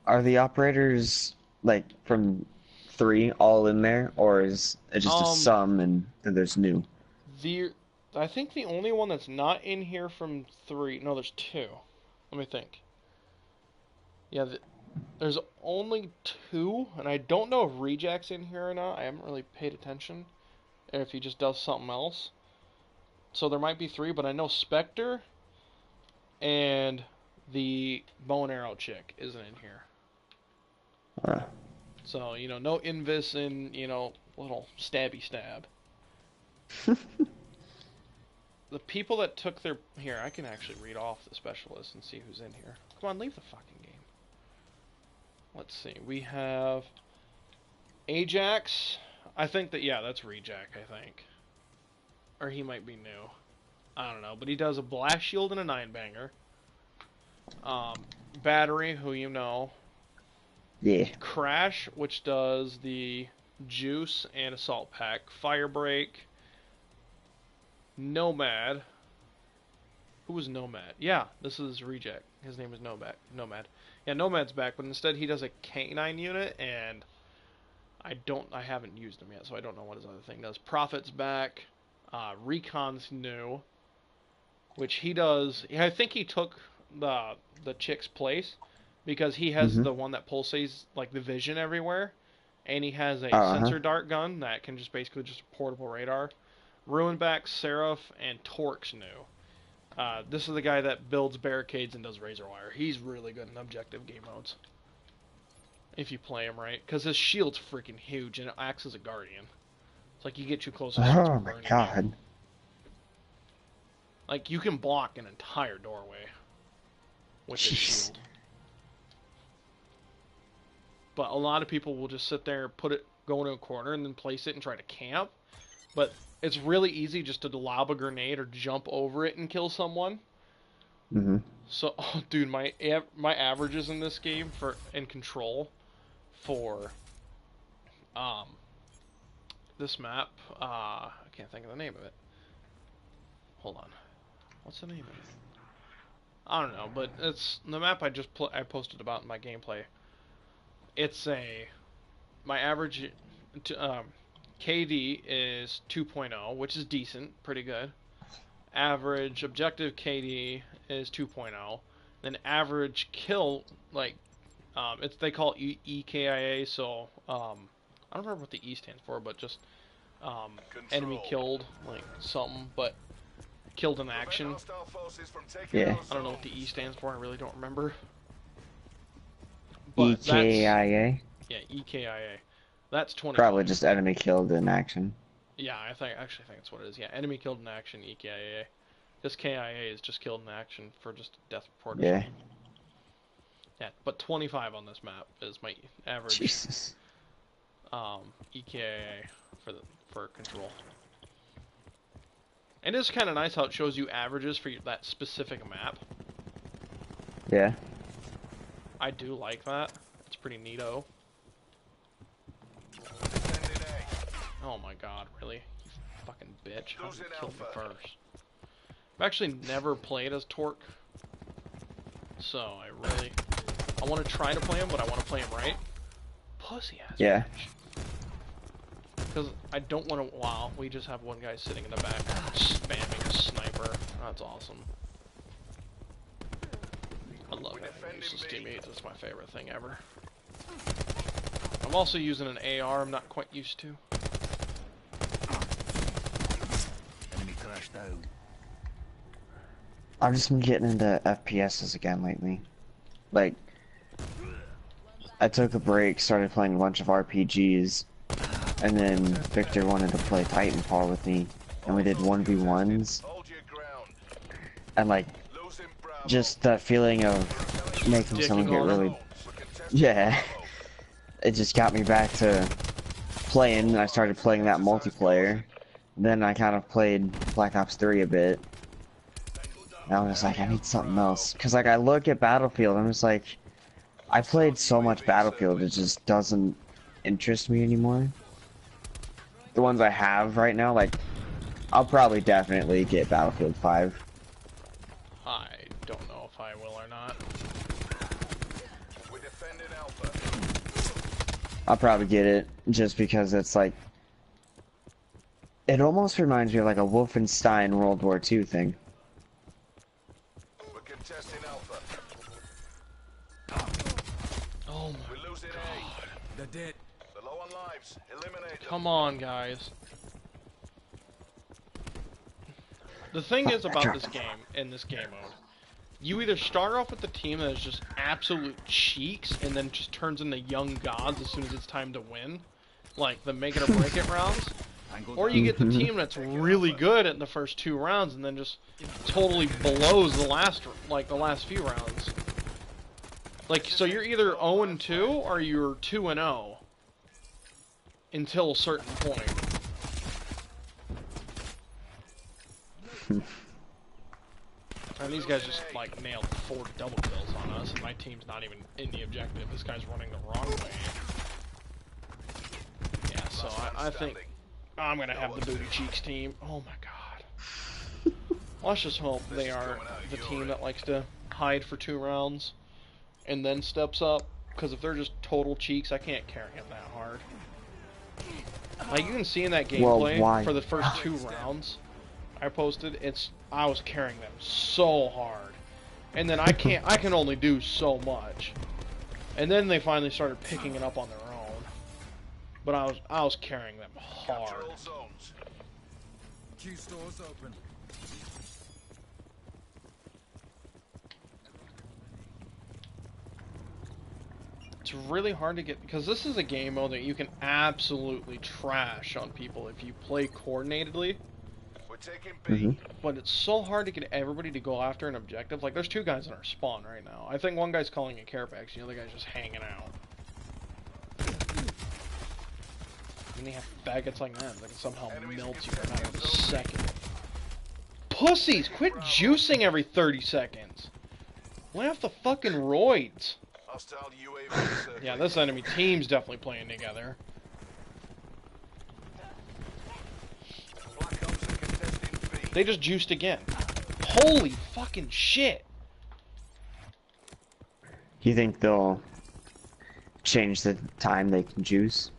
are the operators, like, from 3 all in there, or is it just a sum and then there's new? I think the only one that's not in here from 3... No, there's 2. Let me think. Yeah, there's only 2, and I don't know if Rejack's in here or not. I haven't really paid attention. Or if he just does something else. So there might be 3, but I know Spectre and the bow and arrow chick isn't in here. So, you know, no Invis and, you know, little stabby stab. The people that took their... Here, I can actually read off the specialist and see who's in here. Come on, leave the fucking game. Let's see. We have Ajax. I think that, yeah, that's Rejack, I think. Or he might be new. I don't know. But he does a blast shield and a 9-banger. Battery, who you know. Yeah. Crash, which does the juice and assault pack. Firebreak. Nomad. Who was Nomad? Yeah, this is Reject. His name is Nomad. Yeah, Nomad's back, but instead he does a K9 unit, and I haven't used him yet, so I don't know what his other thing does. Prophet's back. Recon's new, which he does. I think he took the chick's place because he has the one that pulsates like the vision everywhere, and he has a sensor dart gun that can just basically just a portable radar. Ruinback, Seraph, and Torque's new. This is the guy that builds barricades and does razor wire. He's really good in objective game modes. If you play him right. Because his shield's freaking huge and it acts as a guardian. It's like you get too close to him. Oh my God. Like you can block an entire doorway with his shield. But a lot of people will just sit there, go into a corner and then place it and try to camp. But it's really easy just to lob a grenade or jump over it and kill someone. So, oh, dude, my averages in this game in Control for this map, I can't think of the name of it. Hold on, what's the name of it? I don't know, but it's the map I posted about in my gameplay. It's my average KD is 2.0, which is decent, pretty good. Average objective KD is 2.0. Then average kill, like, they call it EKIA, so, I don't remember what the E stands for, but just, enemy killed, like, something, but killed in action. Yeah. I don't know what the E stands for, I really don't remember. But EKIA? Yeah, EKIA. That's 20. Probably just enemy killed in action. Yeah, I actually think that's what it is. Yeah, enemy killed in action, EKIA. This KIA is just killed in action for just death report. Yeah. Yeah, but 25 on this map is my average. Jesus. EKIA for Control. And it's kind of nice how it shows you averages for that specific map. Yeah. I do like that. It's pretty neato. Oh my God, really? You fucking bitch. How did you kill me first? I've actually never played as Torque So I want to try to play him, but I want to play him right. Pussy ass. Yeah. Because I don't want to. Wow, we just have one guy sitting in the back spamming a sniper. That's awesome. I love having useless teammates. It's my favorite thing ever. I'm also using an AR I'm not quite used to. Enemy crashed out. I've just been getting into FPSs again lately. Like, I took a break, started playing a bunch of RPGs, and then Victor wanted to play Titanfall with me, and we did 1v1s. And like, just that feeling of making someone get really... Yeah. It just got me back to playing, and I started playing that multiplayer. Then I kind of played Black Ops 3 a bit. And I was like, I need something else. Because like, I look at Battlefield, I'm just like, I played so much Battlefield, it just doesn't interest me anymore. The ones I have right now, like, I'll probably definitely get Battlefield 5. I don't know if I will or not. I'll probably get it, just because it's like, it almost reminds me of like a Wolfenstein World War II thing. We're contesting Alpha. Oh my We're losing god. They're dead. They're low on lives. Eliminate them. Come on, guys. The thing is about this game, in this game mode, you either start off with the team that is just absolute cheeks and then just turns into young gods as soon as it's time to win, like the make it or break it rounds, or you get the team that's really good in the first 2 rounds and then just totally blows the last few rounds. Like, so you're either 0-2 or you're 2-0 until a certain point. And these guys just like nailed 4 double kills on us, and my team's not even in the objective. This guy's running the wrong way. Yeah, so I think I'm gonna have the Booty Cheeks team. Oh my god. Let's just hope they are the team that likes to hide for 2 rounds and then steps up. Because if they're just total cheeks, I can't carry them that hard. Like you can see in that gameplay for the first 2 rounds I posted, I was carrying them so hard, and then I can only do so much, and then they finally started picking it up on their own, but I was carrying them hard. Q stores open. It's really hard to get, because this is a game mode that you can absolutely trash on people if you play coordinatedly. But it's so hard to get everybody to go after an objective. Like, there's 2 guys in our spawn right now. I think one guy's calling a care package, the other guy's just hanging out. And they have faggots like that that can somehow melt you in a matter of a second. Pussies! Quit juicing every 30 seconds! Laugh the fucking roids! Yeah, this enemy team's definitely playing together. They just juiced again. Holy fucking shit! You think they'll change the time they can juice?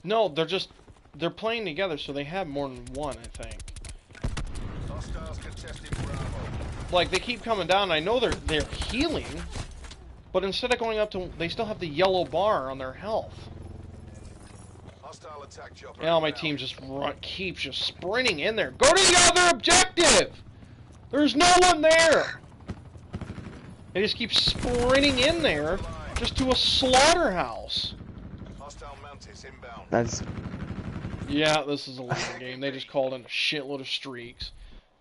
No, they're playing together, so they have more than one, I think. Like, they keep coming down, I know they're healing, but instead of going up to, they still have the yellow bar on their health. Now my team just keeps just sprinting in there. Go to the other objective! There's no one there! They just keep sprinting in there just to a slaughterhouse. Yeah, this is a losing game. They just called in a shitload of streaks.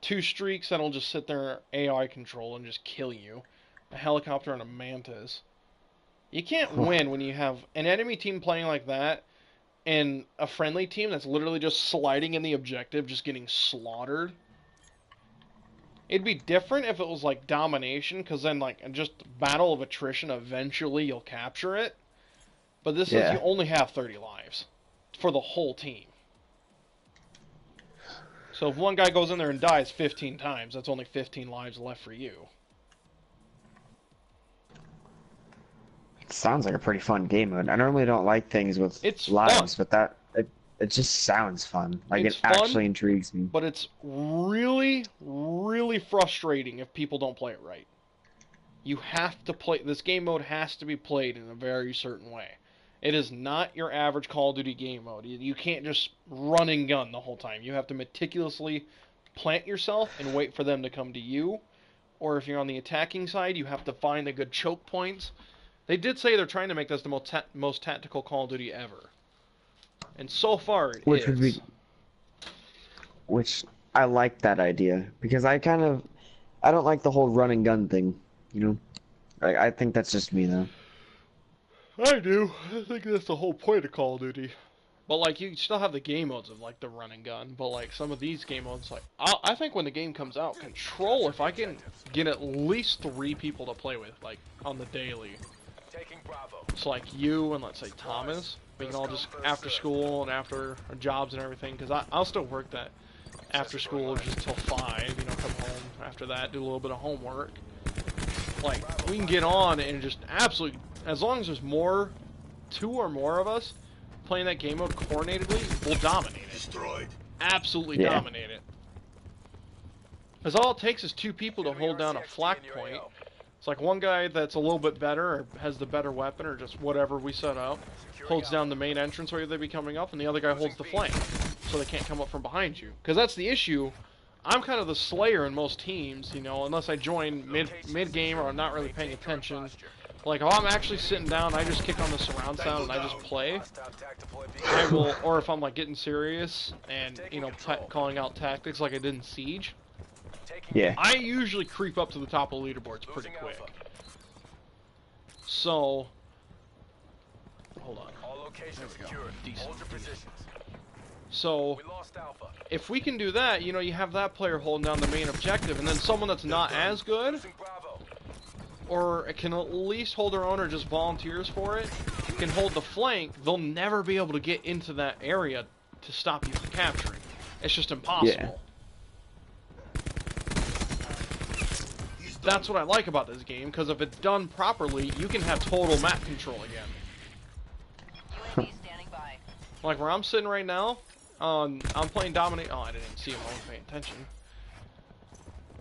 2 streaks that'll just sit there AI control and just kill you. A helicopter and a mantis. You can't win when you have an enemy team playing like that and a friendly team that's literally just sliding in the objective, just getting slaughtered. It'd be different if it was like domination, because then like just battle of attrition, eventually you'll capture it. But this is, you only have 30 lives for the whole team. So if one guy goes in there and dies 15 times, that's only 15 lives left for you. sounds like a pretty fun game mode. I normally don't like things with It's lives, fun. but it just sounds fun. Like It's it fun, actually intrigues me. but it's really, really frustrating if people don't play it right. You have to play, this game mode has to be played in a very certain way. It is not your average Call of Duty game mode. You can't just run and gun the whole time. You have to meticulously plant yourself and wait for them to come to you. Or if you're on the attacking side, you have to find the good choke points. They did say they're trying to make this the most tactical Call of Duty ever. And so far, it Which would is. be, which I like that idea because I don't like the whole run and gun thing. You know, I think that's just me though. I do. I think that's the whole point of Call of Duty. But like, you still have the game modes of like the run and gun. But like some of these game modes, like I think when the game comes out, Control. If I can get at least 3 people to play with, like on the daily. Taking Bravo. So like you and let's say Thomas, we can all just after school and after our jobs and everything. Because I'll still work that after school just till 5. You know, come home after that, do a little bit of homework. Like we can get on and just absolutely, as long as there's 2 or more of us playing that game mode coordinatedly, we'll dominate it. Destroyed. Absolutely Yeah. dominate it. Because all it takes is 2 people to hold down a flak point. It's like one guy that's a little bit better, or has the better weapon, or just whatever we set up, holds down the main entrance where they'd be coming up, and the other guy holds the flank, so they can't come up from behind you. Because that's the issue. I'm kind of the slayer in most teams, you know, unless I join mid-game or I'm not really paying attention. Like, if I'm actually sitting down, I just kick on the surround sound and I just play. I will, or if I'm like getting serious and, you know, calling out tactics like I did in Siege, Yeah. I usually creep up to the top of the leaderboards pretty quick. So, hold on. All locations secured. Decent. Hold your positions. So, We lost Alpha. if we can do that, you know, you have that player holding down the main objective, and then someone that's not as good, Losing Bravo. or can at least hold their own or just volunteers for it, can hold the flank, they'll never be able to get into that area to stop you from capturing. It's just impossible. Yeah. That's what I like about this game, because if it's done properly, you can have total map control again. UAV standing by. Like where I'm sitting right now, I'm playing Dominate. Oh, I didn't see him. I wasn't paying attention.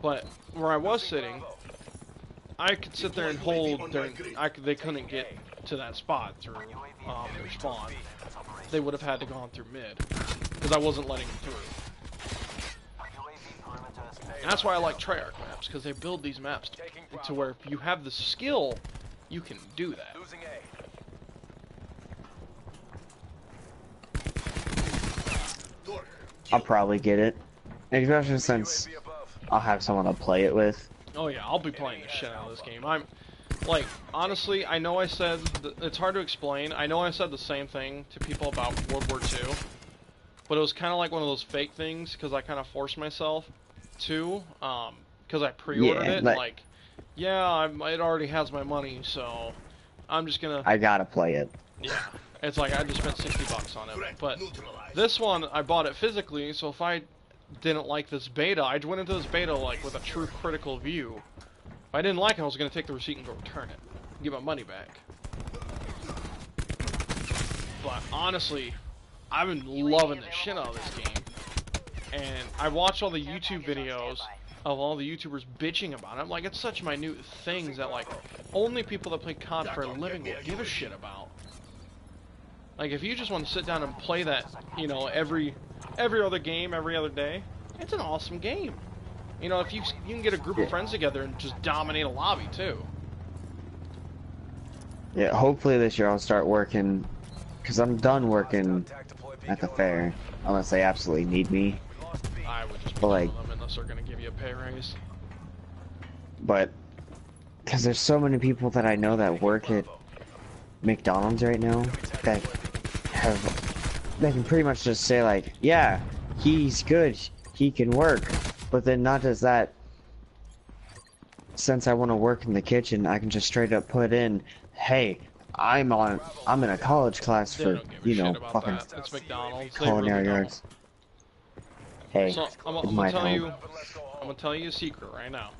But where I was sitting, I could sit there and hold. They couldn't get to that spot through their spawn. They would have had to gone through mid because I wasn't letting them through. And that's why I like Treyarch maps, because they build these maps to where if you have the skill, you can do that. Losing A. I'll probably get it, especially since UAV above. I'll have someone to play it with. Oh yeah, I'll be playing the shit out of this game. I'm, like, honestly, I know I said, it's hard to explain. I know I said the same thing to people about World War II, but it was kind of like one of those fake things, because I kind of forced myself to, because I pre-ordered Yeah, it, like- yeah, it already has my money, so I'm just gonna, I gotta play it. yeah. It's like I just spent $60 on it, but this one, I bought it physically, so if I didn't like this beta, I went into this beta like with a true critical view. If I didn't like it, I was going to take the receipt and go return it. Get my money back. But honestly, I've been loving the shit out of this game. And I watched all the YouTube videos of all the YouTubers bitching about it. I'm like, it's such minute things that like only people that play COD for a living will give a shit about. Like, if you just want to sit down and play that, you know, every other game, every other day, it's an awesome game. You know, if you can get a group of friends together and just dominate a lobby, too. Yeah, hopefully this year I'll start working, because I'm done working at the fair, unless they absolutely need me. I would just be But, like- done with them unless they're going to give you a pay raise. But, because there's so many people that I know that work at McDonald's right now, that they can pretty much just say like, yeah, he's good, he can work, but then not just that, since I want to work in the kitchen, I can just straight up put in, hey, I'm in a college class They for, don't give a you shit know, about fucking that. It's McDonald's. They culinary really don't. arts. Hey, So, I'm it gonna might tell help. you, I'm gonna tell you a secret right now.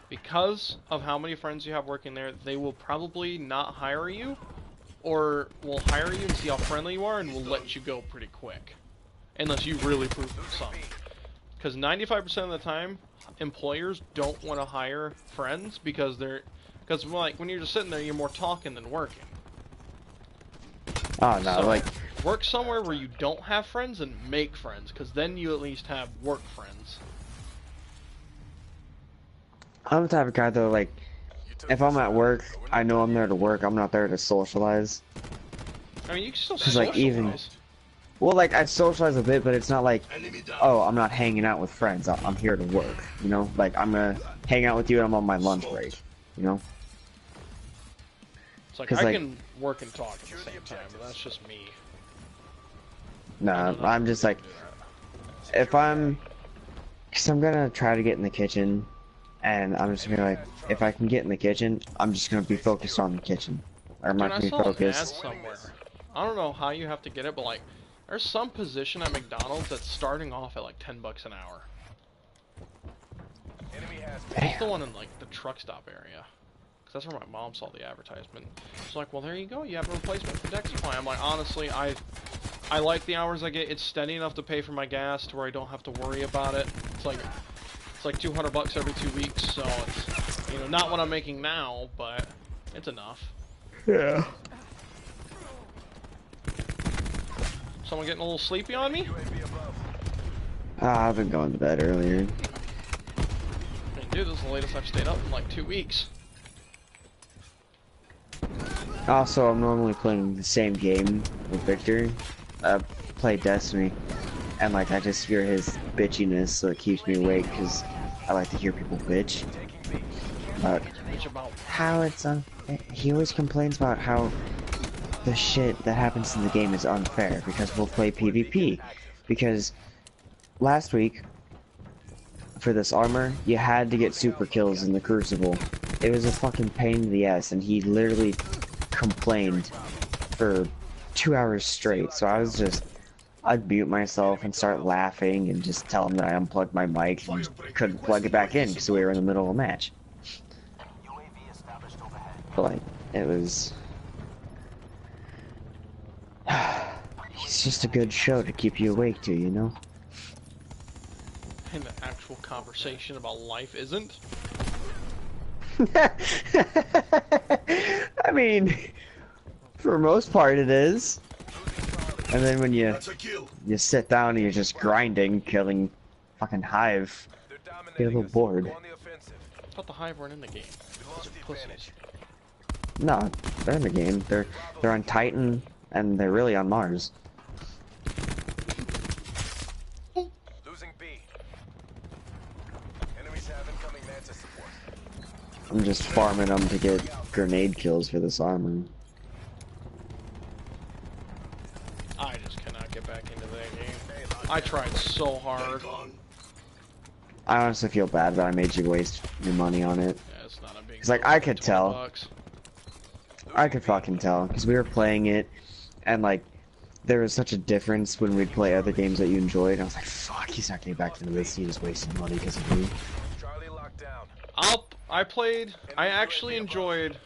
because of how many friends you have working there, they will probably not hire you, or will hire you and see how friendly you are and will let you go pretty quick. Unless you really prove them something. Because 95% of the time, employers don't want to hire friends because like when you're just sitting there, you're more talking than working. Oh no, So, like work somewhere where you don't have friends and make friends, because then you at least have work friends. I'm the type of guy though, like if I'm at work, I know I'm there to work. I'm not there to socialize. I mean, you can still 'Cause, socialize. like, even well, like I socialize a bit, but it's not like, oh, I'm not hanging out with friends. I'm here to work. You know, like I'm gonna hang out with you and I'm on my lunch break. You know. It's like I like, can work and talk at the same time, but that's just me. Nah, I'm just like, if I'm, cause I'm gonna try to get in the kitchen, and I'm just gonna be like, if I can get in the kitchen, I'm just gonna be focused on the kitchen. Or I'm Dude, not I gonna be saw an ad focused. somewhere. I don't know how you have to get it, but like, there's some position at McDonald's that's starting off at like $10 an hour. It's the one in like the truck stop area. Cause that's where my mom saw the advertisement. It's like, well, there you go. You have a replacement for Dexify. I'm like, honestly, I like the hours I get. It's steady enough to pay for my gas to where I don't have to worry about it. It's like $200 every 2 weeks, so it's, you know, not what I'm making now, but it's enough. Yeah. Someone getting a little sleepy on me? I've been going to bed earlier. I mean, dude, this is the latest I've stayed up in like 2 weeks. Also, I'm normally playing the same game with Victor. I play Destiny, and like I just hear his bitchiness, so it keeps me awake because I like to hear people bitch. But Bitch about how it's he always complains about how the shit that happens in the game is unfair because we'll play PvP. Because last week, for this armor, you had to get super kills in the Crucible. It was a fucking pain in the ass, and he literally complained for 2 hours straight. So I'd mute myself and start laughing and just tell him that I unplugged my mic and couldn't plug it back in because we were in the middle of a match. But like, it was... It's just a good show to keep you awake to, you know? and the actual conversation about life isn't. I mean, for most part it is. And then when you sit down and you're just grinding, killing fucking Hive, get a little bored. I thought the Hive weren't in the game. Those are pussies. No, they're in the game. They're on Titan and they're really on Mars. Losing B. Enemies have incoming Mantis support. I'm just farming them to get grenade kills for this armor. I just cannot get back into that game. I tried so hard. I honestly feel bad that I made you waste your money on it. Yeah, it's not a big. It's like I could tell. $20. I could fucking tell because we were playing it, and like there was such a difference when we'd play other games that you enjoyed. I was like, "Fuck, he's not getting back into this. He's just wasting money because of me." Charlie locked down. I actually enjoyed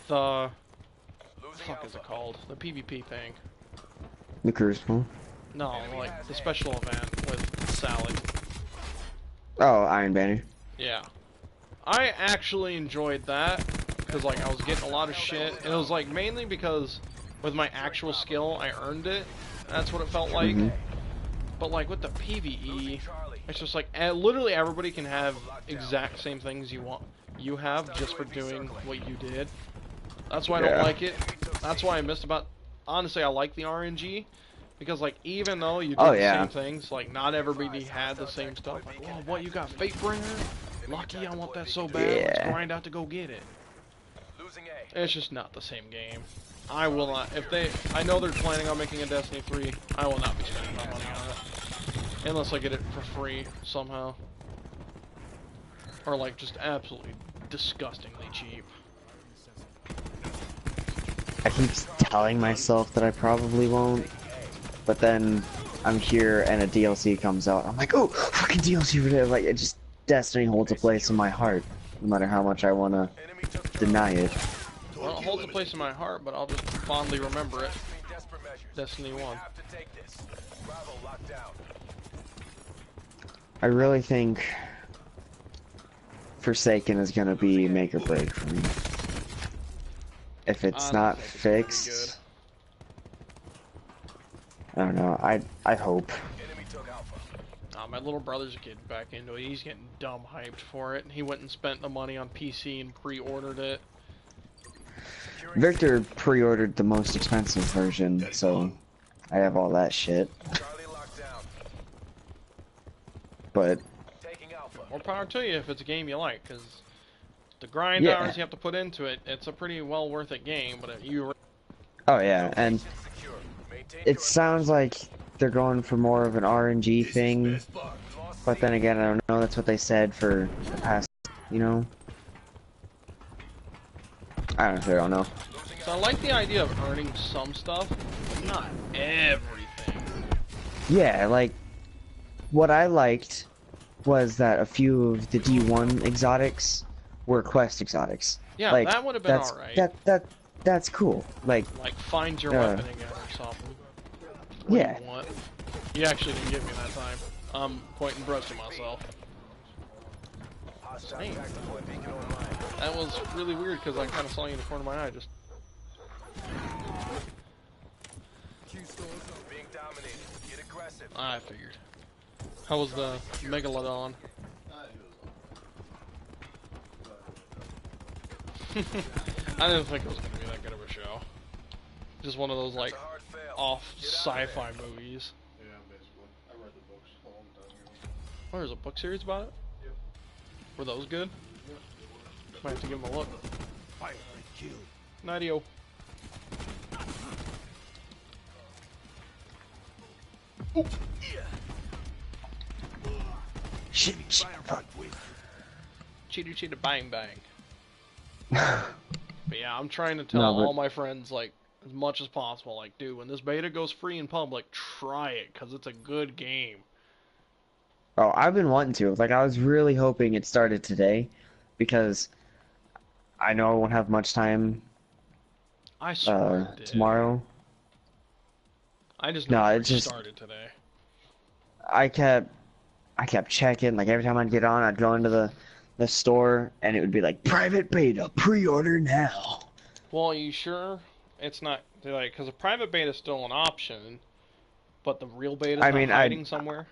the. What the fuck is it called? The PvP thing. The Crucible. No, like the special event with Sally. Oh, Iron Banner. Yeah. I actually enjoyed that because like I was getting a lot of shit. And it was like mainly because with my actual skill I earned it. That's what it felt like. But like with the PvE, it's just like literally everybody can have exact same things you have just for doing what you did. That's why I don't like it. That's why I missed about. Honestly, I like the RNG. Because, like, even though you did the same things, like, not everybody had the same stuff. Like, well, what, you got Fatebringer? Lucky, I want that so bad. Let's grind out to go get it. It's just not the same game. I will not, I know they're planning on making a Destiny 3, I will not be spending my money on it. Unless I get it for free, somehow. Or, like, just absolutely disgustingly cheap. I keep telling myself that I probably won't. But then I'm here and a DLC comes out. I'm like, oh, fucking DLC for this. Like, it just, Destiny holds a place in my heart. no matter how much I want to Enemy took deny it. Well, it holds a place in my heart, but I'll just fondly remember it. desperate measures. Destiny 1. Have to take this. Bravo locked down. I really think Forsaken is going to be make or break for me. If it's I don't not think it's gonna be fixed, I don't know. I hope. Enemy took Alpha. My little brother's getting back into it. He's getting dumb hyped for it. He went and spent the money on PC and pre-ordered it. Victor pre-ordered the most expensive version, so I have all that shit. Charlie locked down. But Taking Alpha. More power to you if it's a game you like, because the grind Yeah. hours you have to put into it, it's a pretty well worth it game, but if you... oh yeah, and Secure. Maintain it sounds like they're going for more of an RNG thing, but then again, I don't know. That's what they said for the past, you know. I don't know. So I like the idea of earning some stuff, but not everything. Yeah, like what I liked was that a few of the D1 exotics were quest exotics. Yeah, like, that would have been that's, alright. That's cool. Like find your weapon again or something. What yeah. You want. You actually didn't get me that time. I'm pointing brush to myself. Dang. That was really weird because I kind of saw you in the corner of my eye just... being dominated. Get aggressive. I figured. How was the Megalodon? I didn't think it was going to be that good of a show. Just one of those, like, It's a hard fail. off sci-fi movies. Yeah, basically. I read the books a long time ago. Oh, there's a book series about it? Yep. Were those good? Yep, they were. Might have to give them a look. Fire kill. Nighty-o. Shit. Fuck. Cheater, cheater, bang, bang. But yeah, I'm trying to tell No, but- all my friends, like, as much as possible, like, dude, when this beta goes free in public, try it, because it's a good game. Oh, I've been wanting to. Like, I was really hoping it started today, because I know I won't have much time I swear it did. tomorrow. I just No, know it it just- started today. I kept checking. Like every time I'd get on, I'd go into the store, and it would be like private beta, pre-order now. Well, are you sure it's not, like, because the private beta is still an option, but the real beta is not hiding somewhere?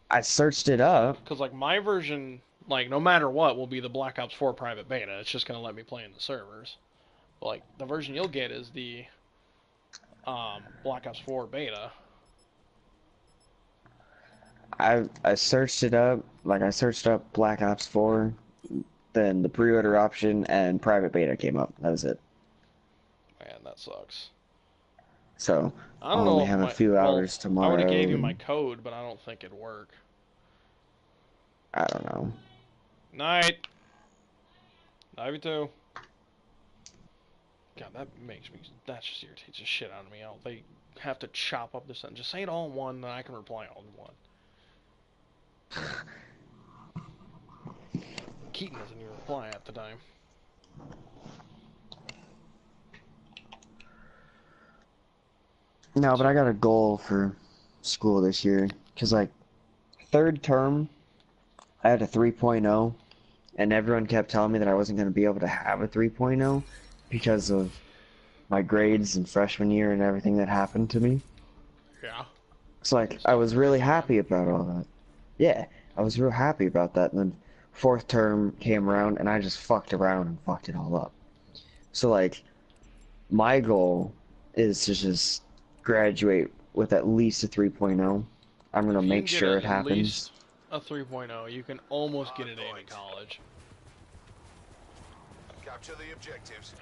I searched it up. Because, like, my version, like, no matter what, will be the Black Ops 4 private beta. It's just going to let me play in the servers. But, like, the version you'll get is the Black Ops 4 beta. I searched it up. Like I searched up Black Ops 4, then the pre-order option and private beta came up. That was it. Man, that sucks. So I I'll don't know only if have a my- few well, hours tomorrow. I would have gave you my code, but I don't think it'd work. I don't know. Night. Night you too. God, that just irritates the shit out of me. They have to chop up this sentence. Just say it all in one, then I can reply all in one. Keaton doesn't even reply at the time. No, but I got a goal for school this year. Cause like third term, I had a 3.0, and everyone kept telling me that I wasn't going to be able to have a 3.0 because of my grades in freshman year and everything that happened to me. Yeah. So like I was really happy about all that. Yeah, I was real happy about that. And then fourth term came around and I just fucked around and fucked it all up. So like my goal is to just graduate with at least a 3.0. I'm gonna If you make can get sure it at happens. least a 3.0, you can almost get it into college. Capture the objectives.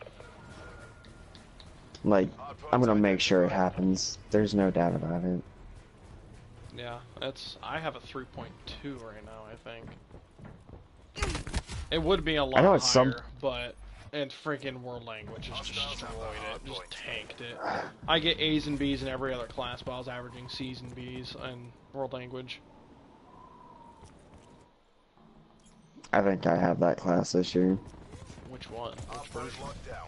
Like I'm gonna make sure it happens. There's no doubt about it. Yeah, I have a 3.2 right now, I think. It would be a lot I know higher, it's some- but and freaking world language just destroyed it, just tanked it. I get A's and B's in every other class, but I was averaging C's and B's in world language. I think I have that class this year. Which one? Which version? Locked down.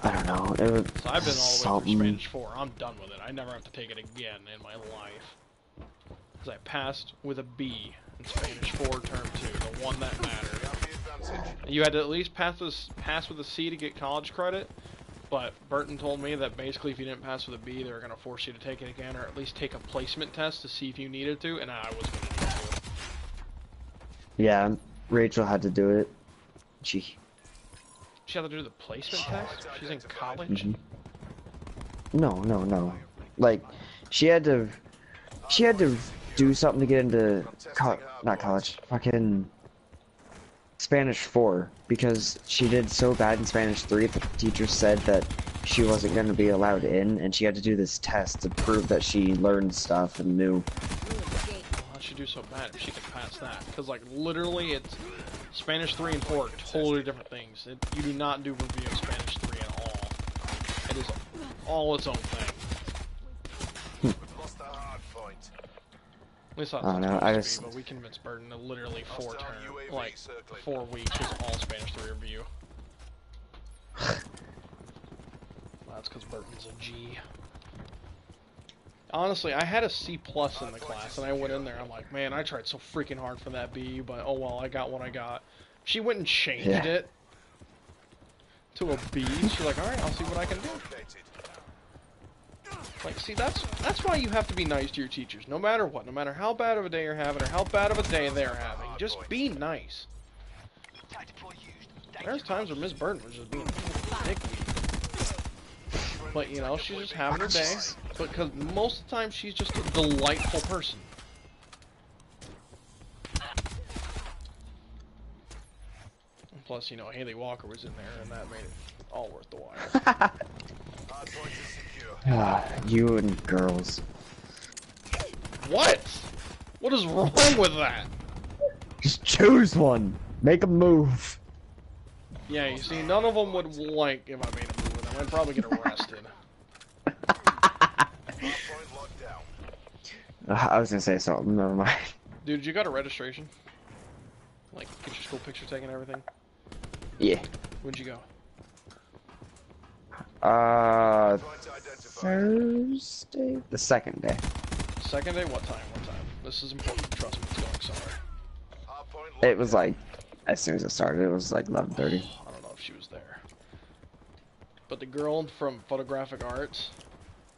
I don't know. It was So I've been all the way through something. Spanish 4. I'm done with it. I never have to take it again in my life. Because I passed with a B in Spanish 4 term 2, the one that mattered. Got the advantage. You had to at least pass with a C to get college credit, but Burton told me that basically if you didn't pass with a B, they were going to force you to take it again, or at least take a placement test to see if you needed to, and I was going to need to. Yeah, Rachel had to do it. She She had to do the placement test? She's in college? No. Like, she had to do something to get into not college, fucking Spanish 4, because she did so bad in Spanish 3, the teacher said that she wasn't going to be allowed in, and she had to do this test to prove that she learned stuff and knew. How'd she do so bad if she could pass that? Because, like, literally, it's Spanish 3 and 4 are totally different things. You do not do review of Spanish 3 at all. It is all its own thing. Lost the hard point. At least that's I don't know, I just... but we convinced Burton to literally 4 Hostile term, UAV like, circling. 4 weeks was all Spanish 3 review. That's because Burton's a G. Honestly, I had a C+ in the class, and I went in there, I'm like, man, I tried so freaking hard for that B, but oh well, I got what I got. She went and changed it to a B. She's like, alright, I'll see what I can do. Like, see, that's why you have to be nice to your teachers, no matter what, no matter how bad of a day you're having, or how bad of a day they're having, just be nice. There's times where Miss Burton was just being dickweed. But, you know, she's just having her day. Because most of the time, she's just a delightful person. And plus, you know, Haley Walker was in there, and that made it all worth the while. You and girls. What? What is wrong with that? Just choose one. Make a move. Yeah, you see, none of them would like if I made a move with them. I'd probably get arrested. I was gonna say something, never mind. Dude, you got a registration? Like, get your school picture taken and everything? Yeah. When'd you go? Thursday? The second day. Second day? What time? What time? This is important. Trust me, it's going somewhere. It was like, as soon as it started, it was like 11:30. I don't know if she was there. But the girl from Photographic Arts,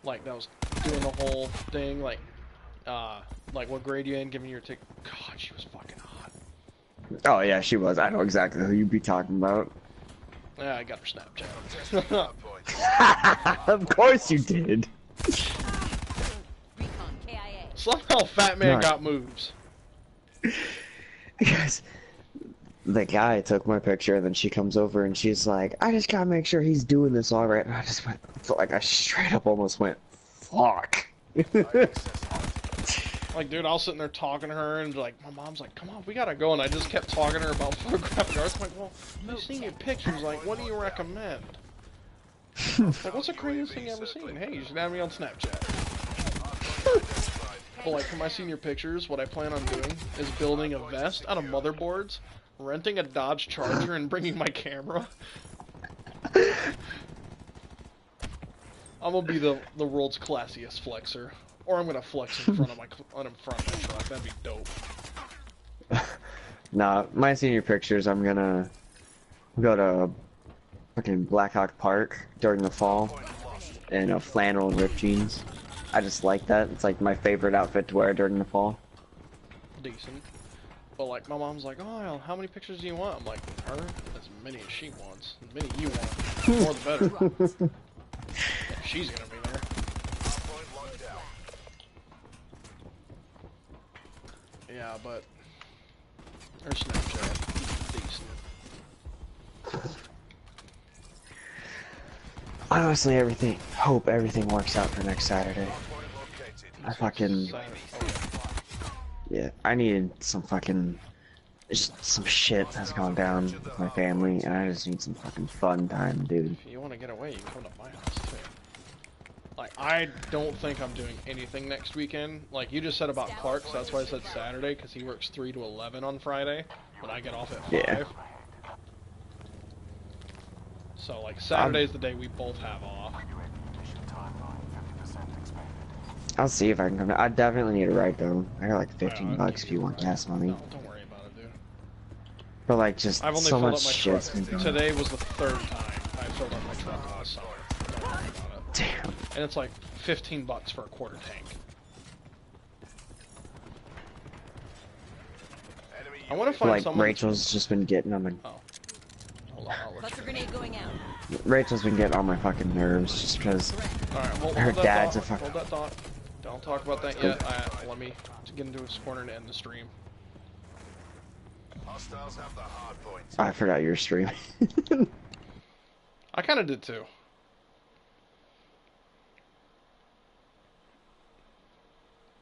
like, that was doing the whole thing, like what grade you in, giving your tick. God, she was fucking hot. Oh yeah, she was. I know exactly who you'd be talking about. Yeah, I got her Snapchat. Of course you did. Somehow Fat Man got moves. Because the guy took my picture, and then she comes over and she's like, I just gotta make sure he's doing this all right. And I just went, like, I straight up almost went, fuck. Like, dude, I was sitting there talking to her, and like, my mom's like, come on, we gotta go. And I just kept talking to her about photographic arts. I'm like, well, I've seen your pictures. Like, what do you recommend? Like, what's the craziest thing you ever seen? Hey, you should have me on Snapchat. But like, for my senior pictures, what I plan on doing is building a vest out of motherboards, renting a Dodge Charger, and bringing my camera. I'm gonna be the world's classiest flexer, or I'm gonna flex in front of my truck. That'd be dope. Nah, my senior pictures, I'm gonna go to fucking Blackhawk Park during the fall in flannel and ripped jeans. I just like that. It's like my favorite outfit to wear during the fall. Decent. But like, my mom's like, oh, how many pictures do you want? I'm like, her? As many as she wants. As many you want. More the better. If she's gonna be there. Yeah, but her Snapchat, decent. Honestly, hope everything works out for next Saturday. I fucking, yeah, I needed some fucking, just some shit has gone down with my family, and I just need some fucking fun time, dude. If you want to get away, you can come to my house too. Like, I don't think I'm doing anything next weekend. Like, you just said about Clark, so that's why I said Saturday, because he works 3 to 11 on Friday, but I get off at 5. Yeah. So, like, Saturday's the day we both have off. I'll see if I can come. I definitely need a ride though. I got like I'll $15 give if you want a ride. gas money. No, don't worry about it, dude. But like, just I've only so filled much up my shit's truck. been going. Today was the 3rd time I filled up my truck last summer. Don't worry about it. Damn. And it's like $15 for a quarter tank. I want to find Like someone. Rachel's just been getting on my. Oh. Hold on, I'll let Cluster you. grenade going out. Rachel's been getting on my fucking nerves just because Alright, hold her that dad's thought. a fuck. Hold that thought. Don't talk about that yet. Let me get into his corner to end the stream. Hostiles have the hard point. I forgot you were streaming. I kind of did too.